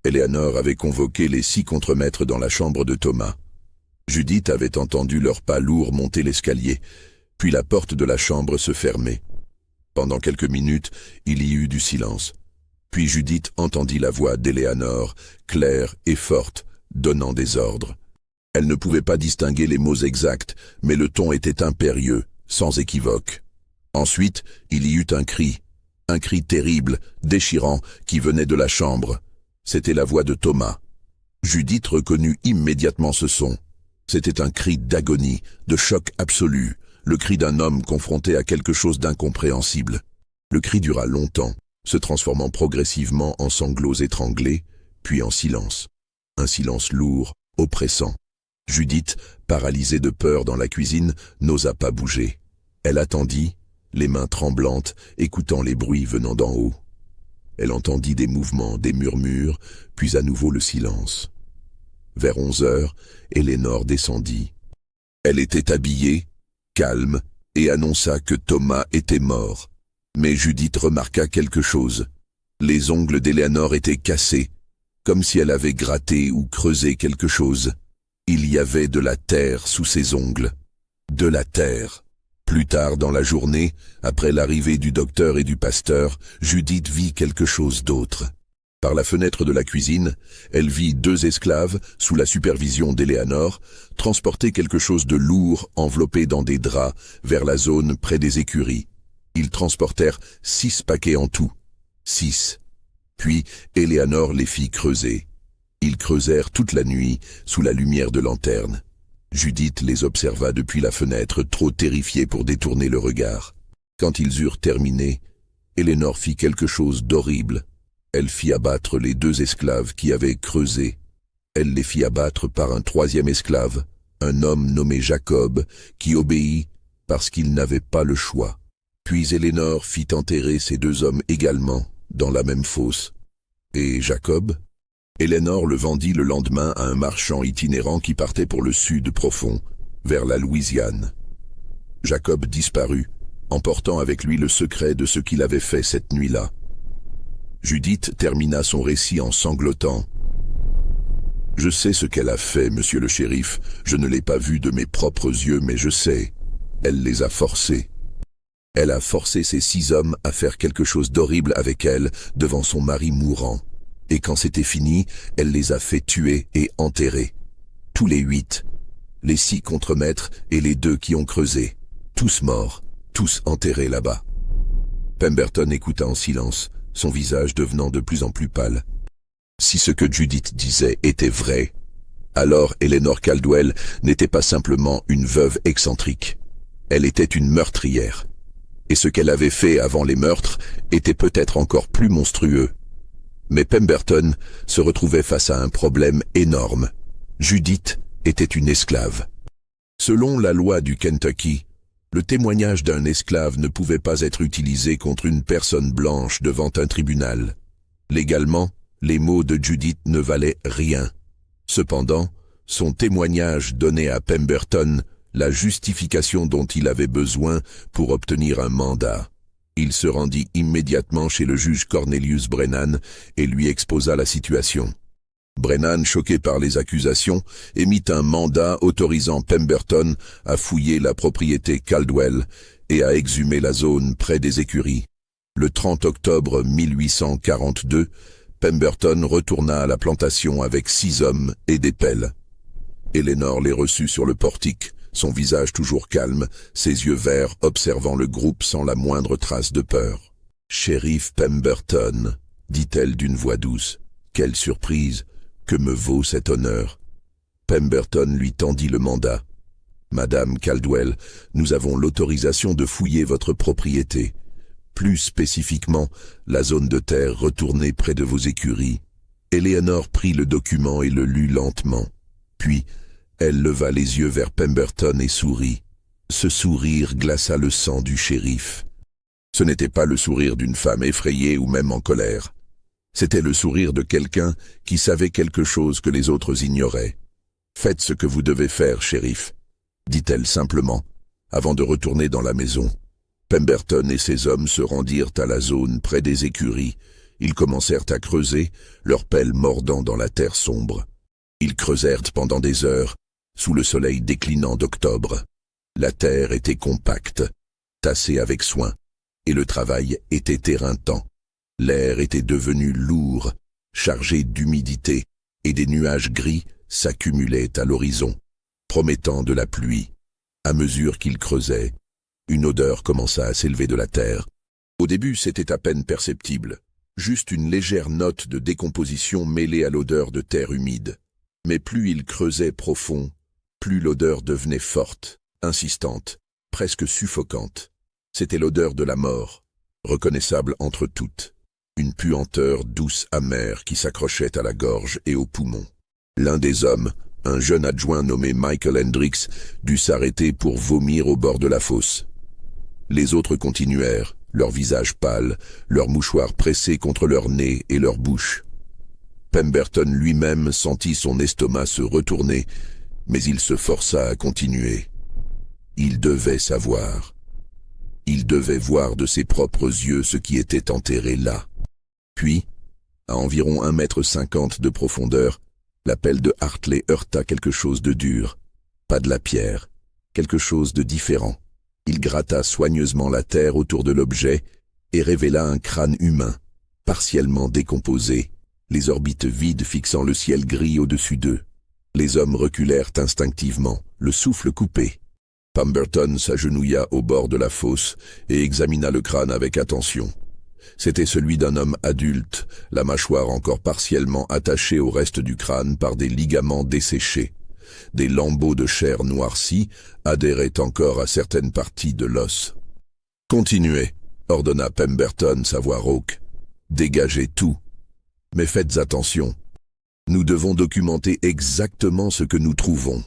Eléanor avait convoqué les 6 contremaîtres dans la chambre de Thomas. Judith avait entendu leurs pas lourds monter l'escalier, puis la porte de la chambre se fermer. Pendant quelques minutes, il y eut du silence. Puis Judith entendit la voix d'Eléanor, claire et forte, donnant des ordres. Elle ne pouvait pas distinguer les mots exacts, mais le ton était impérieux, sans équivoque. Ensuite, il y eut un cri. Un cri terrible, déchirant, qui venait de la chambre. C'était la voix de Thomas. Judith reconnut immédiatement ce son. C'était un cri d'agonie, de choc absolu, le cri d'un homme confronté à quelque chose d'incompréhensible. Le cri dura longtemps, se transformant progressivement en sanglots étranglés, puis en silence. Un silence lourd, oppressant. Judith, paralysée de peur dans la cuisine, n'osa pas bouger. Elle attendit, les mains tremblantes, écoutant les bruits venant d'en haut. Elle entendit des mouvements, des murmures, puis à nouveau le silence. Vers 11 heures, Eleanor descendit. Elle était habillée, calme, et annonça que Thomas était mort. Mais Judith remarqua quelque chose. Les ongles d'Eleanor étaient cassés, comme si elle avait gratté ou creusé quelque chose. Il y avait de la terre sous ses ongles. De la terre. Plus tard dans la journée, après l'arrivée du docteur et du pasteur, Judith vit quelque chose d'autre. Par la fenêtre de la cuisine, elle vit 2 esclaves, sous la supervision d'Eleanor, transporter quelque chose de lourd enveloppé dans des draps vers la zone près des écuries. Ils transportèrent 6 paquets en tout. 6. Puis Eleanor les fit creuser. Ils creusèrent toute la nuit, sous la lumière de lanterne. Judith les observa depuis la fenêtre, trop terrifiée pour détourner le regard. Quand ils eurent terminé, Eleanor fit quelque chose d'horrible. Elle fit abattre les 2 esclaves qui avaient creusé. Elle les fit abattre par un 3e esclave, un homme nommé Jacob, qui obéit parce qu'il n'avait pas le choix. Puis Eleanor fit enterrer ces 2 hommes également, dans la même fosse. Et Jacob? Eleanor le vendit le lendemain à un marchand itinérant qui partait pour le sud profond, vers la Louisiane. Jacob disparut, emportant avec lui le secret de ce qu'il avait fait cette nuit-là. Judith termina son récit en sanglotant. « Je sais ce qu'elle a fait, monsieur le shérif. Je ne l'ai pas vu de mes propres yeux, mais je sais. Elle les a forcés. Elle a forcé ces 6 hommes à faire quelque chose d'horrible avec elle devant son mari mourant. Et quand c'était fini, elle les a fait tuer et enterrer. Tous les 8. Les 6 contremaîtres et les 2 qui ont creusé. Tous morts, tous enterrés là-bas. » Pemberton écouta en silence, son visage devenant de plus en plus pâle. Si ce que Judith disait était vrai, alors Eleanor Caldwell n'était pas simplement une veuve excentrique. Elle était une meurtrière. Et ce qu'elle avait fait avant les meurtres était peut-être encore plus monstrueux. Mais Pemberton se retrouvait face à un problème énorme. Judith était une esclave. Selon la loi du Kentucky, le témoignage d'un esclave ne pouvait pas être utilisé contre une personne blanche devant un tribunal. Légalement, les mots de Judith ne valaient rien. Cependant, son témoignage donnait à Pemberton la justification dont il avait besoin pour obtenir un mandat. Il se rendit immédiatement chez le juge Cornelius Brennan et lui exposa la situation. Brennan, choqué par les accusations, émit un mandat autorisant Pemberton à fouiller la propriété Caldwell et à exhumer la zone près des écuries. Le 30 octobre 1842, Pemberton retourna à la plantation avec 6 hommes et des pelles. Eleanor les reçut sur le portique, son visage toujours calme, ses yeux verts observant le groupe sans la moindre trace de peur. « Shérif Pemberton, dit-elle d'une voix douce, quelle surprise! Que me vaut cet honneur ?» Pemberton lui tendit le mandat. « Madame Caldwell, nous avons l'autorisation de fouiller votre propriété. Plus spécifiquement, la zone de terre retournée près de vos écuries. » Eleanor prit le document et le lut lentement. Puis, elle leva les yeux vers Pemberton et sourit. Ce sourire glaça le sang du shérif. Ce n'était pas le sourire d'une femme effrayée ou même en colère. C'était le sourire de quelqu'un qui savait quelque chose que les autres ignoraient. « Faites ce que vous devez faire, shérif, » dit-elle simplement, avant de retourner dans la maison. Pemberton et ses hommes se rendirent à la zone près des écuries. Ils commencèrent à creuser, leurs pelles mordant dans la terre sombre. Ils creusèrent pendant des heures, sous le soleil déclinant d'octobre. La terre était compacte, tassée avec soin, et le travail était éreintant. L'air était devenu lourd, chargé d'humidité, et des nuages gris s'accumulaient à l'horizon, promettant de la pluie. À mesure qu'ils creusaient, une odeur commença à s'élever de la terre, Au début, c'était à peine perceptible, juste une légère note de décomposition mêlée à l'odeur de terre humide. Mais plus il creusait profond, plus l'odeur devenait forte, insistante, presque suffocante. C'était l'odeur de la mort, reconnaissable entre toutes. Une puanteur douce amère qui s'accrochait à la gorge et aux poumons. L'un des hommes, un jeune adjoint nommé Michael Hendricks, dut s'arrêter pour vomir au bord de la fosse. Les autres continuèrent, leurs visages pâles, leurs mouchoirs pressés contre leur nez et leur bouche. Pemberton lui-même sentit son estomac se retourner, mais il se força à continuer. Il devait savoir. Il devait voir de ses propres yeux ce qui était enterré là. Puis, à environ 1,50 m de profondeur, la pelle de Hartley heurta quelque chose de dur. Pas de la pierre, quelque chose de différent. Il gratta soigneusement la terre autour de l'objet et révéla un crâne humain, partiellement décomposé, les orbites vides fixant le ciel gris au-dessus d'eux. Les hommes reculèrent instinctivement, le souffle coupé. Pemberton s'agenouilla au bord de la fosse et examina le crâne avec attention. C'était celui d'un homme adulte, la mâchoire encore partiellement attachée au reste du crâne par des ligaments desséchés. Des lambeaux de chair noircie adhéraient encore à certaines parties de l'os. « Continuez », ordonna Pemberton, sa voix rauque. « Dégagez tout. Mais faites attention. Nous devons documenter exactement ce que nous trouvons. »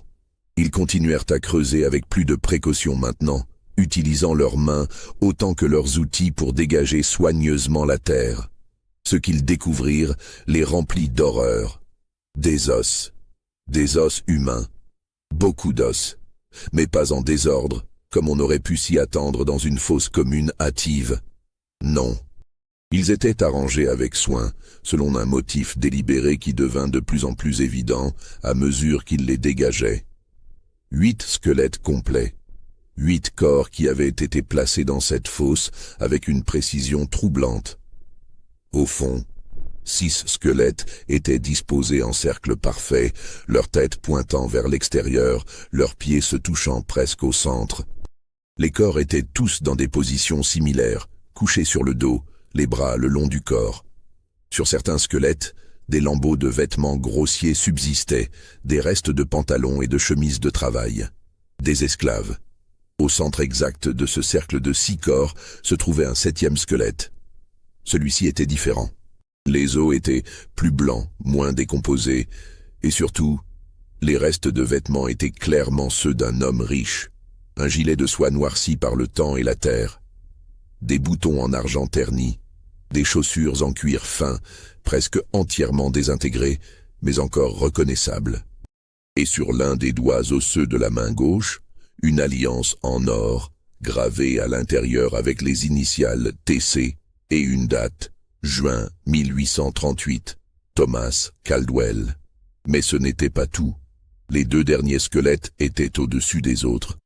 Ils continuèrent à creuser avec plus de précaution maintenant, utilisant leurs mains autant que leurs outils pour dégager soigneusement la terre. Ce qu'ils découvrirent les remplit d'horreur. Des os humains, beaucoup d'os, mais pas en désordre, comme on aurait pu s'y attendre dans une fosse commune hâtive. Non. Ils étaient arrangés avec soin, selon un motif délibéré qui devint de plus en plus évident à mesure qu'ils les dégageaient. 8 squelettes complets, 8 corps qui avaient été placés dans cette fosse avec une précision troublante. Au fond, 6 squelettes étaient disposés en cercle parfait, leurs têtes pointant vers l'extérieur, leurs pieds se touchant presque au centre. Les corps étaient tous dans des positions similaires, couchés sur le dos, les bras le long du corps. Sur certains squelettes, des lambeaux de vêtements grossiers subsistaient, des restes de pantalons et de chemises de travail. Des esclaves. Au centre exact de ce cercle de 6 corps se trouvait un 7e squelette. Celui-ci était différent. Les os étaient plus blancs, moins décomposés, et surtout, les restes de vêtements étaient clairement ceux d'un homme riche. Un gilet de soie noirci par le temps et la terre, des boutons en argent terni, des chaussures en cuir fin, presque entièrement désintégrées, mais encore reconnaissables. Et sur l'un des doigts osseux de la main gauche, une alliance en or, gravée à l'intérieur avec les initiales TC et une date, juin 1838, Thomas Caldwell. Mais ce n'était pas tout. Les 2 derniers squelettes étaient au-dessus des autres,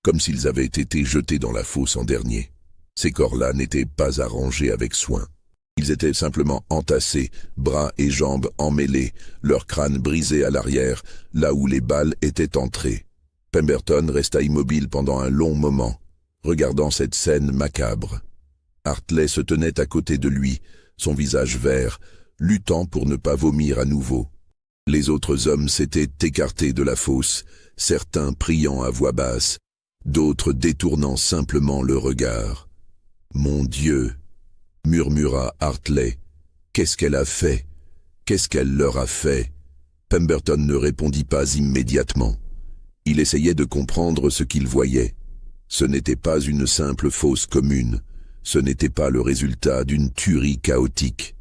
comme s'ils avaient été jetés dans la fosse en dernier. Ces corps-là n'étaient pas arrangés avec soin. Ils étaient simplement entassés, bras et jambes emmêlés, leurs crânes brisés à l'arrière, là où les balles étaient entrées. Pemberton resta immobile pendant un long moment, regardant cette scène macabre. Hartley se tenait à côté de lui, son visage vert, luttant pour ne pas vomir à nouveau. Les autres hommes s'étaient écartés de la fosse, certains priant à voix basse, d'autres détournant simplement le regard. « Mon Dieu !» murmura Hartley. « Qu'est-ce qu'elle a fait? Qu'est-ce qu'elle leur a fait ?» Pemberton ne répondit pas immédiatement. Il essayait de comprendre ce qu'il voyait. Ce n'était pas une simple fosse commune. Ce n'était pas le résultat d'une tuerie chaotique.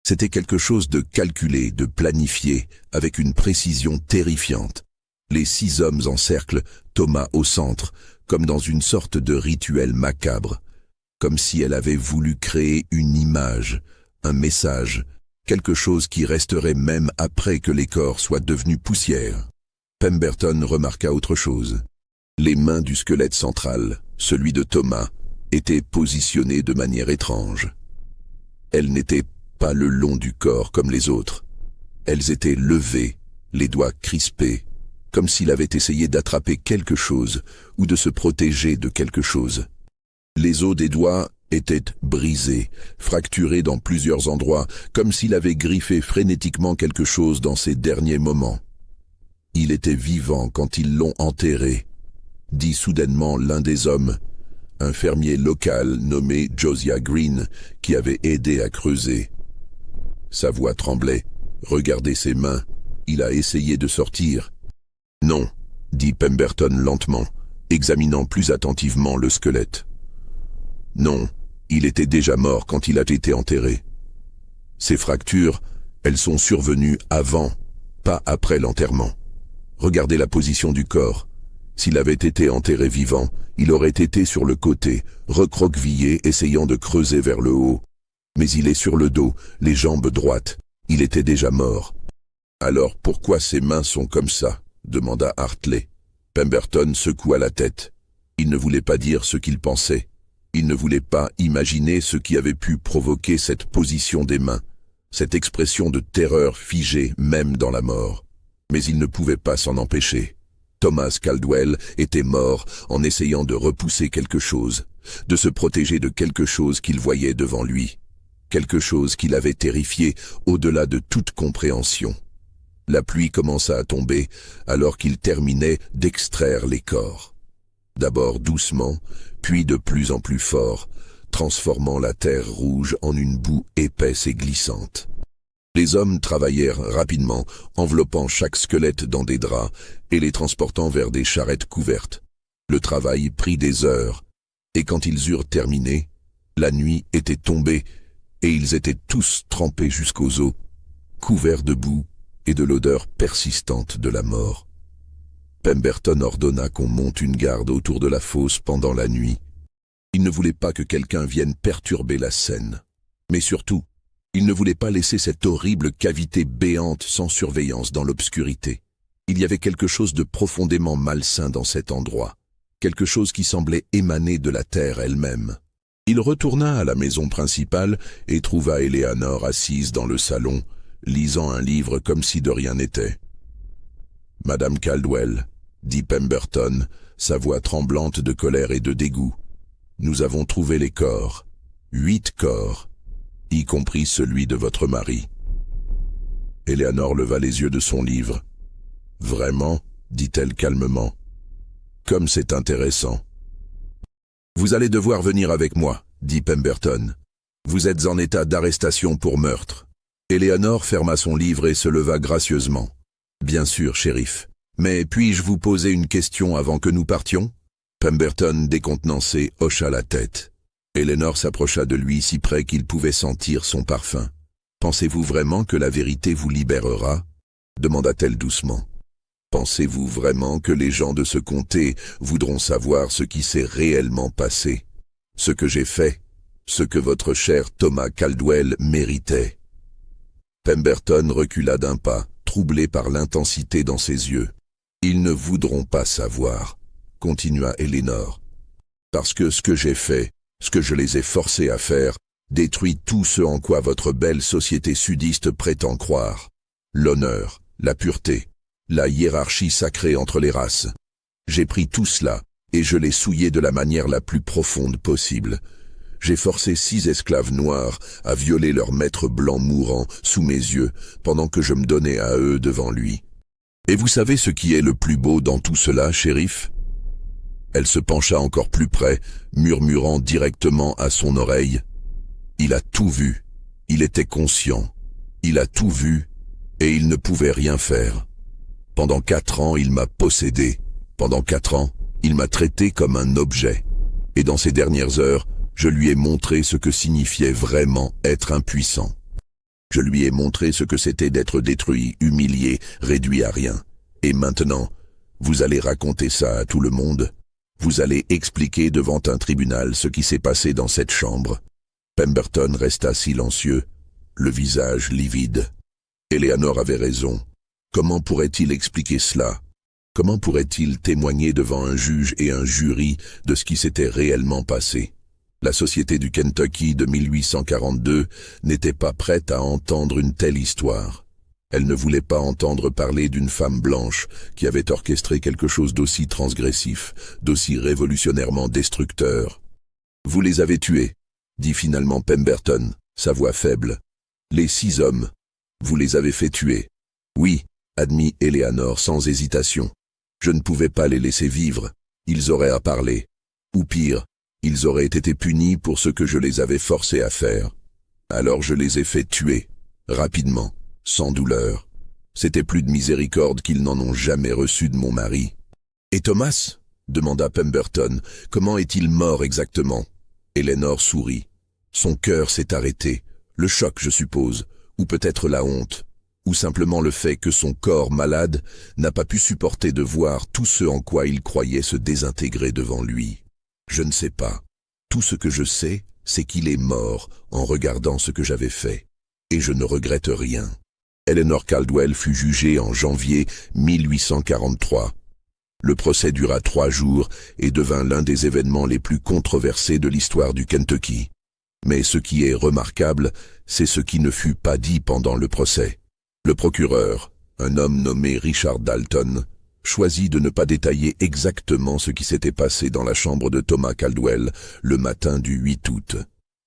C'était quelque chose de calculé, de planifié, avec une précision terrifiante. Les 6 hommes en cercle, Thomas au centre, comme dans une sorte de rituel macabre. Comme si elle avait voulu créer une image, un message, quelque chose qui resterait même après que les corps soient devenus poussière. Pemberton remarqua autre chose. Les mains du squelette central, celui de Thomas, étaient positionnées de manière étrange. Elles n'étaient pas le long du corps comme les autres. Elles étaient levées, les doigts crispés, comme s'il avait essayé d'attraper quelque chose ou de se protéger de quelque chose. Les os des doigts était brisé, fracturé dans plusieurs endroits, comme s'il avait griffé frénétiquement quelque chose dans ses derniers moments. Il était vivant quand ils l'ont enterré, dit soudainement l'un des hommes, un fermier local nommé Josiah Green, qui avait aidé à creuser. Sa voix tremblait. Regardez ses mains. Il a essayé de sortir. Non, dit Pemberton lentement, examinant plus attentivement le squelette. Non, il était déjà mort quand il a été enterré. Ces fractures, elles sont survenues avant, pas après l'enterrement. Regardez la position du corps. S'il avait été enterré vivant, il aurait été sur le côté, recroquevillé, essayant de creuser vers le haut. Mais il est sur le dos, les jambes droites. Il était déjà mort. Alors pourquoi ses mains sont comme ça? Demanda Hartley. Pemberton secoua la tête. Il ne voulait pas dire ce qu'il pensait. Il ne voulait pas imaginer ce qui avait pu provoquer cette position des mains, cette expression de terreur figée même dans la mort. Mais il ne pouvait pas s'en empêcher. Thomas Caldwell était mort en essayant de repousser quelque chose, de se protéger de quelque chose qu'il voyait devant lui, quelque chose qui l'avait terrifié au-delà de toute compréhension. La pluie commença à tomber alors qu'il terminait d'extraire les corps. D'abord doucement, puis de plus en plus fort, transformant la terre rouge en une boue épaisse et glissante. Les hommes travaillèrent rapidement, enveloppant chaque squelette dans des draps et les transportant vers des charrettes couvertes. Le travail prit des heures, et quand ils eurent terminé, la nuit était tombée et ils étaient tous trempés jusqu'aux os, couverts de boue et de l'odeur persistante de la mort. Pemberton ordonna qu'on monte une garde autour de la fosse pendant la nuit. Il ne voulait pas que quelqu'un vienne perturber la scène. Mais surtout, il ne voulait pas laisser cette horrible cavité béante sans surveillance dans l'obscurité. Il y avait quelque chose de profondément malsain dans cet endroit, quelque chose qui semblait émaner de la terre elle-même. Il retourna à la maison principale et trouva Eleanor assise dans le salon, lisant un livre comme si de rien n'était. « Madame Caldwell, » dit Pemberton, sa voix tremblante de colère et de dégoût, « nous avons trouvé les corps, 8 corps, y compris celui de votre mari. » Eleanor leva les yeux de son livre. « Vraiment ?» dit-elle calmement. « Comme c'est intéressant. »« Vous allez devoir venir avec moi, » dit Pemberton. « Vous êtes en état d'arrestation pour meurtre. » Eleanor ferma son livre et se leva gracieusement. « Bien sûr, shérif. Mais puis-je vous poser une question avant que nous partions ?» Pemberton, décontenancé, hocha la tête. Eleanor s'approcha de lui si près qu'il pouvait sentir son parfum. « Pensez-vous vraiment que la vérité vous libérera ?» demanda-t-elle doucement. « Pensez-vous vraiment que les gens de ce comté voudront savoir ce qui s'est réellement passé? Ce que j'ai fait, ce que votre cher Thomas Caldwell méritait ?» Pemberton recula d'un pas, troublé par l'intensité dans ses yeux. « Ils ne voudront pas savoir, » continua Eleanor. « Parce que ce que j'ai fait, ce que je les ai forcés à faire, détruit tout ce en quoi votre belle société sudiste prétend croire. L'honneur, la pureté, la hiérarchie sacrée entre les races. J'ai pris tout cela et je l'ai souillé de la manière la plus profonde possible. J'ai forcé 6 esclaves noirs à violer leur maître blanc mourant sous mes yeux pendant que je me donnais à eux devant lui. Et vous savez ce qui est le plus beau dans tout cela, shérif ? » Elle se pencha encore plus près, murmurant directement à son oreille. « Il a tout vu, il était conscient, il a tout vu, et il ne pouvait rien faire. Pendant 4 ans, il m'a possédé. Pendant 4 ans, il m'a traité comme un objet. Et dans ces dernières heures, je lui ai montré ce que signifiait vraiment être impuissant. Je lui ai montré ce que c'était d'être détruit, humilié, réduit à rien. Et maintenant, vous allez raconter ça à tout le monde ? Vous allez expliquer devant un tribunal ce qui s'est passé dans cette chambre. » Pemberton resta silencieux, le visage livide. Eleanor avait raison. Comment pourrait-il expliquer cela? Comment pourrait-il témoigner devant un juge et un jury de ce qui s'était réellement passé? La société du Kentucky de 1842 n'était pas prête à entendre une telle histoire. Elle ne voulait pas entendre parler d'une femme blanche qui avait orchestré quelque chose d'aussi transgressif, d'aussi révolutionnairement destructeur. « Vous les avez tués, dit finalement Pemberton, sa voix faible. Les 6 hommes. Vous les avez fait tuer. Oui, admit Eleanor sans hésitation. Je ne pouvais pas les laisser vivre. Ils auraient à parler. Ou pire, ils auraient été punis pour ce que je les avais forcés à faire. Alors je les ai fait tuer, rapidement, sans douleur. C'était plus de miséricorde qu'ils n'en ont jamais reçu de mon mari. Et Thomas ? Demanda Pemberton. Comment est-il mort exactement ? Eleanor sourit. Son cœur s'est arrêté. Le choc, je suppose, ou peut-être la honte, ou simplement le fait que son corps malade n'a pas pu supporter de voir tout ce en quoi il croyait se désintégrer devant lui. Je ne sais pas. Tout ce que je sais, c'est qu'il est mort en regardant ce que j'avais fait. Et je ne regrette rien. Eleanor Caldwell fut jugée en janvier 1843. Le procès dura 3 jours et devint l'un des événements les plus controversés de l'histoire du Kentucky. Mais ce qui est remarquable, c'est ce qui ne fut pas dit pendant le procès. Le procureur, un homme nommé Richard Dalton, choisit de ne pas détailler exactement ce qui s'était passé dans la chambre de Thomas Caldwell le matin du 8 août.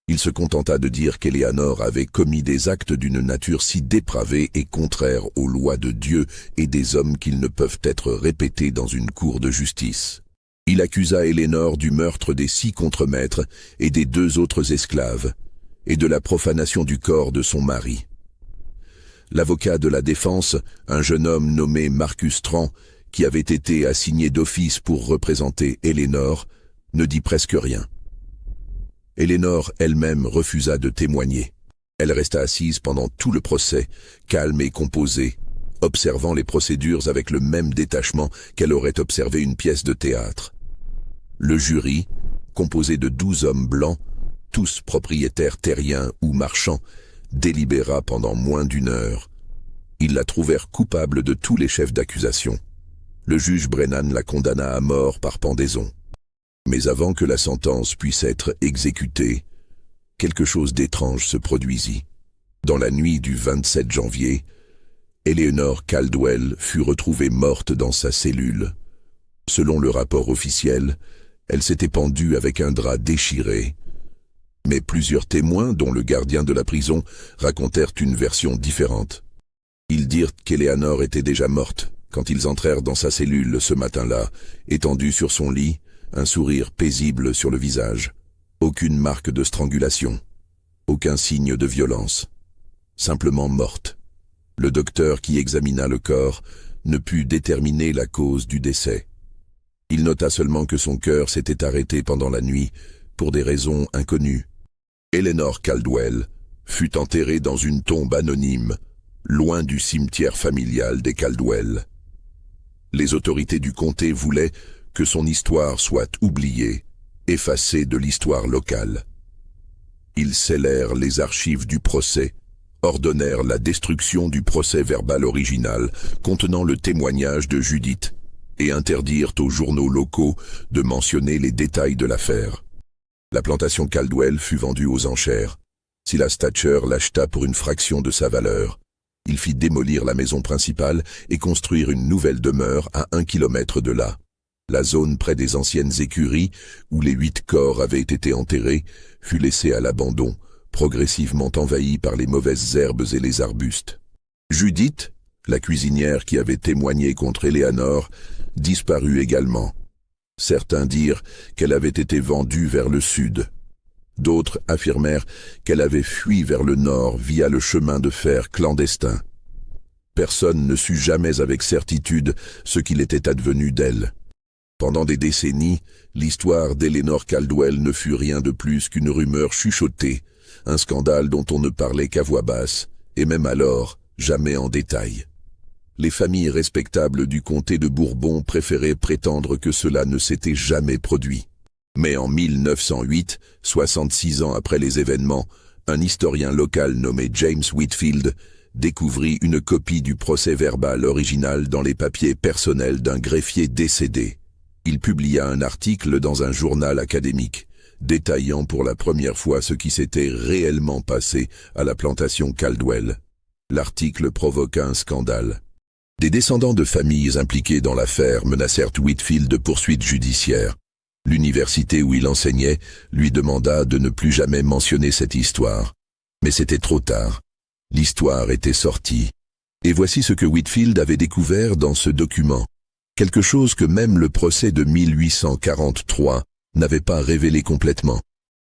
Il se contenta de dire qu'Eleanor avait commis des actes d'une nature si dépravée et contraire aux lois de Dieu et des hommes qu'ils ne peuvent être répétés dans une cour de justice. Il accusa Eleanor du meurtre des 6 contremaîtres et des 2 autres esclaves, et de la profanation du corps de son mari. L'avocat de la défense, un jeune homme nommé Marcus Tran, qui avait été assigné d'office pour représenter Eleanor, ne dit presque rien. Eleanor elle-même refusa de témoigner. Elle resta assise pendant tout le procès, calme et composée, observant les procédures avec le même détachement qu'elle aurait observé une pièce de théâtre. Le jury, composé de 12 hommes blancs, tous propriétaires terriens ou marchands, délibéra pendant moins d'1 heure. Ils la trouvèrent coupable de tous les chefs d'accusation. Le juge Brennan la condamna à mort par pendaison. Mais avant que la sentence puisse être exécutée, quelque chose d'étrange se produisit. Dans la nuit du 27 janvier, Eleanor Caldwell fut retrouvée morte dans sa cellule. Selon le rapport officiel, elle s'était pendue avec un drap déchiré. Mais plusieurs témoins, dont le gardien de la prison, racontèrent une version différente. Ils dirent qu'Eleanor était déjà morte quand ils entrèrent dans sa cellule ce matin-là, étendue sur son lit, un sourire paisible sur le visage. Aucune marque de strangulation, aucun signe de violence. Simplement morte. Le docteur qui examina le corps ne put déterminer la cause du décès. Il nota seulement que son cœur s'était arrêté pendant la nuit pour des raisons inconnues. Eleanor Caldwell fut enterrée dans une tombe anonyme, loin du cimetière familial des Caldwell. Les autorités du comté voulaient que son histoire soit oubliée, effacée de l'histoire locale. Ils scellèrent les archives du procès, ordonnèrent la destruction du procès-verbal original contenant le témoignage de Judith et interdirent aux journaux locaux de mentionner les détails de l'affaire. La plantation Caldwell fut vendue aux enchères. Silas Thatcher l'acheta pour une fraction de sa valeur. Il fit démolir la maison principale et construire une nouvelle demeure à 1 kilomètre de là. La zone près des anciennes écuries, où les 8 corps avaient été enterrés, fut laissée à l'abandon, progressivement envahie par les mauvaises herbes et les arbustes. Judith, la cuisinière qui avait témoigné contre Eleanor, disparut également. Certains dirent qu'elle avait été vendue vers le sud. D'autres affirmèrent qu'elle avait fui vers le nord via le chemin de fer clandestin. Personne ne sut jamais avec certitude ce qu'il était advenu d'elle. Pendant des décennies, l'histoire d'Eleanor Caldwell ne fut rien de plus qu'une rumeur chuchotée, un scandale dont on ne parlait qu'à voix basse, et même alors, jamais en détail. Les familles respectables du comté de Bourbon préféraient prétendre que cela ne s'était jamais produit. Mais en 1908, 66 ans après les événements, un historien local nommé James Whitfield découvrit une copie du procès-verbal original dans les papiers personnels d'un greffier décédé. Il publia un article dans un journal académique, détaillant pour la première fois ce qui s'était réellement passé à la plantation Caldwell. L'article provoqua un scandale. Des descendants de familles impliquées dans l'affaire menacèrent Whitfield de poursuites judiciaires. L'université où il enseignait lui demanda de ne plus jamais mentionner cette histoire. Mais c'était trop tard. L'histoire était sortie. Et voici ce que Whitfield avait découvert dans ce document. Quelque chose que même le procès de 1843 n'avait pas révélé complètement.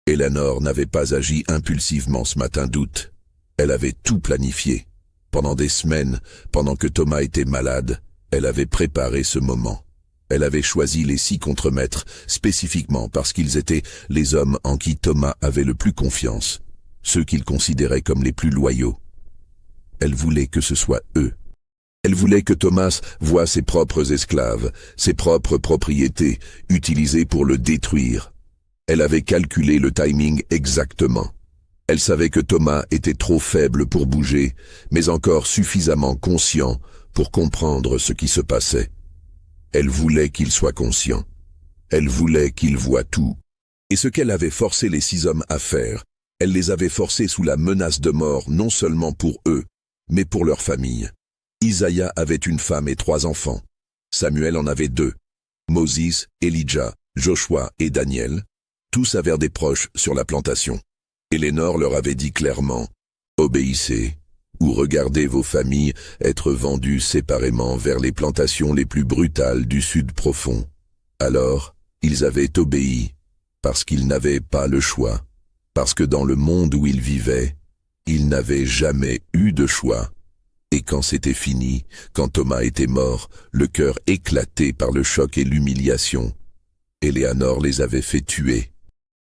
Eleanor n'avait pas agi impulsivement ce matin d'août. Elle avait tout planifié. Pendant des semaines, pendant que Thomas était malade, elle avait préparé ce moment. Elle avait choisi les 6 contremaîtres spécifiquement parce qu'ils étaient les hommes en qui Thomas avait le plus confiance, ceux qu'il considérait comme les plus loyaux. Elle voulait que ce soit eux. Elle voulait que Thomas voie ses propres esclaves, ses propres propriétés, utilisées pour le détruire. Elle avait calculé le timing exactement. Elle savait que Thomas était trop faible pour bouger, mais encore suffisamment conscient pour comprendre ce qui se passait. Elle voulait qu'il soit conscient. Elle voulait qu'il voie tout. Et ce qu'elle avait forcé les 6 hommes à faire, elle les avait forcés sous la menace de mort non seulement pour eux, mais pour leur famille. Isaiah avait une femme et 3 enfants. Samuel en avait 2. Moses, Elijah, Joshua et Daniel, tous avaient des proches sur la plantation. Eleanor leur avait dit clairement, « Obéissez, ou regardez vos familles être vendues séparément vers les plantations les plus brutales du sud profond. » Alors, ils avaient obéi, parce qu'ils n'avaient pas le choix, parce que dans le monde où ils vivaient, ils n'avaient jamais eu de choix. Et quand c'était fini, quand Thomas était mort, le cœur éclaté par le choc et l'humiliation, Eleanor les avait fait tuer.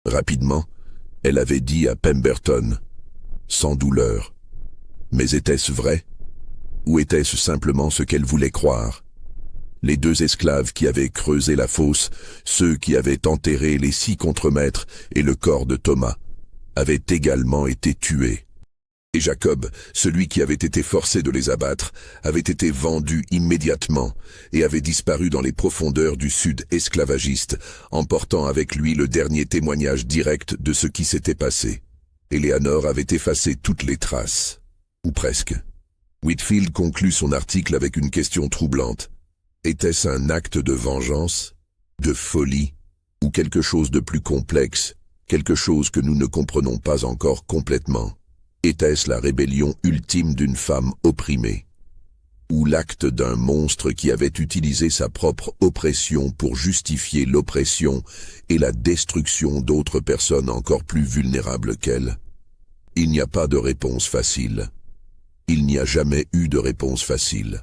Rapidement, elle avait dit à Pemberton, sans douleur. Mais était-ce vrai? Ou était-ce simplement ce qu'elle voulait croire? Les 2 esclaves qui avaient creusé la fosse, ceux qui avaient enterré les 6 contremaîtres et le corps de Thomas, avaient également été tués. Et Jacob, celui qui avait été forcé de les abattre, avait été vendu immédiatement et avait disparu dans les profondeurs du sud esclavagiste, emportant avec lui le dernier témoignage direct de ce qui s'était passé. Eleanor avait effacé toutes les traces, ou presque. Whitfield conclut son article avec une question troublante. Était-ce un acte de vengeance, de folie, ou quelque chose de plus complexe, quelque chose que nous ne comprenons pas encore complètement? Était-ce la rébellion ultime d'une femme opprimée? Ou l'acte d'un monstre qui avait utilisé sa propre oppression pour justifier l'oppression et la destruction d'autres personnes encore plus vulnérables qu'elle? Il n'y a pas de réponse facile. Il n'y a jamais eu de réponse facile.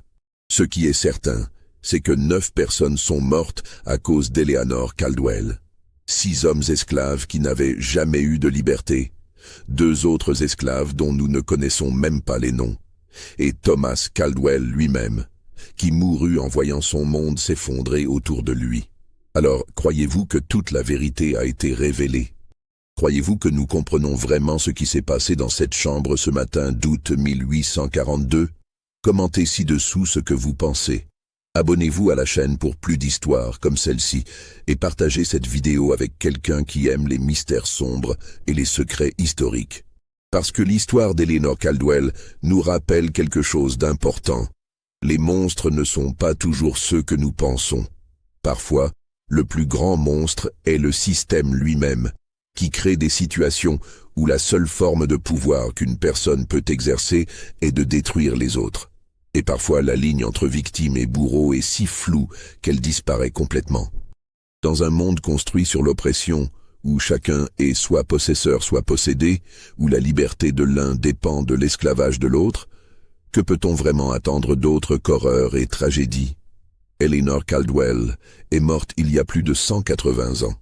Ce qui est certain, c'est que 9 personnes sont mortes à cause d'Eleanor Caldwell. 6 hommes esclaves qui n'avaient jamais eu de liberté. 2 autres esclaves dont nous ne connaissons même pas les noms, et Thomas Caldwell lui-même, qui mourut en voyant son monde s'effondrer autour de lui. Alors, croyez-vous que toute la vérité a été révélée? Croyez-vous que nous comprenons vraiment ce qui s'est passé dans cette chambre ce matin d'août 1842? Commentez ci-dessous ce que vous pensez. Abonnez-vous à la chaîne pour plus d'histoires comme celle-ci et partagez cette vidéo avec quelqu'un qui aime les mystères sombres et les secrets historiques. Parce que l'histoire d'Eleanor Caldwell nous rappelle quelque chose d'important. Les monstres ne sont pas toujours ceux que nous pensons. Parfois, le plus grand monstre est le système lui-même, qui crée des situations où la seule forme de pouvoir qu'une personne peut exercer est de détruire les autres. Et parfois la ligne entre victime et bourreau est si floue qu'elle disparaît complètement. Dans un monde construit sur l'oppression, où chacun est soit possesseur soit possédé, où la liberté de l'un dépend de l'esclavage de l'autre, que peut-on vraiment attendre d'autre qu'horreur et tragédie? Eleanor Caldwell est morte il y a plus de 180 ans,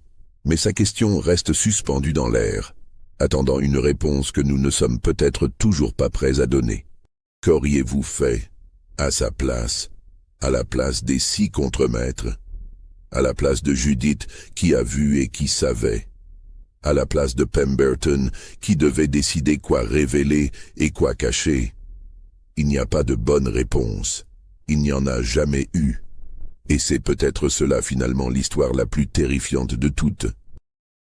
mais sa question reste suspendue dans l'air, attendant une réponse que nous ne sommes peut-être toujours pas prêts à donner. Qu'auriez-vous fait à sa place, à la place des 6 contremaîtres, à la place de Judith qui a vu et qui savait, à la place de Pemberton qui devait décider quoi révéler et quoi cacher? Il n'y a pas de bonne réponse, il n'y en a jamais eu, et c'est peut-être cela finalement l'histoire la plus terrifiante de toutes.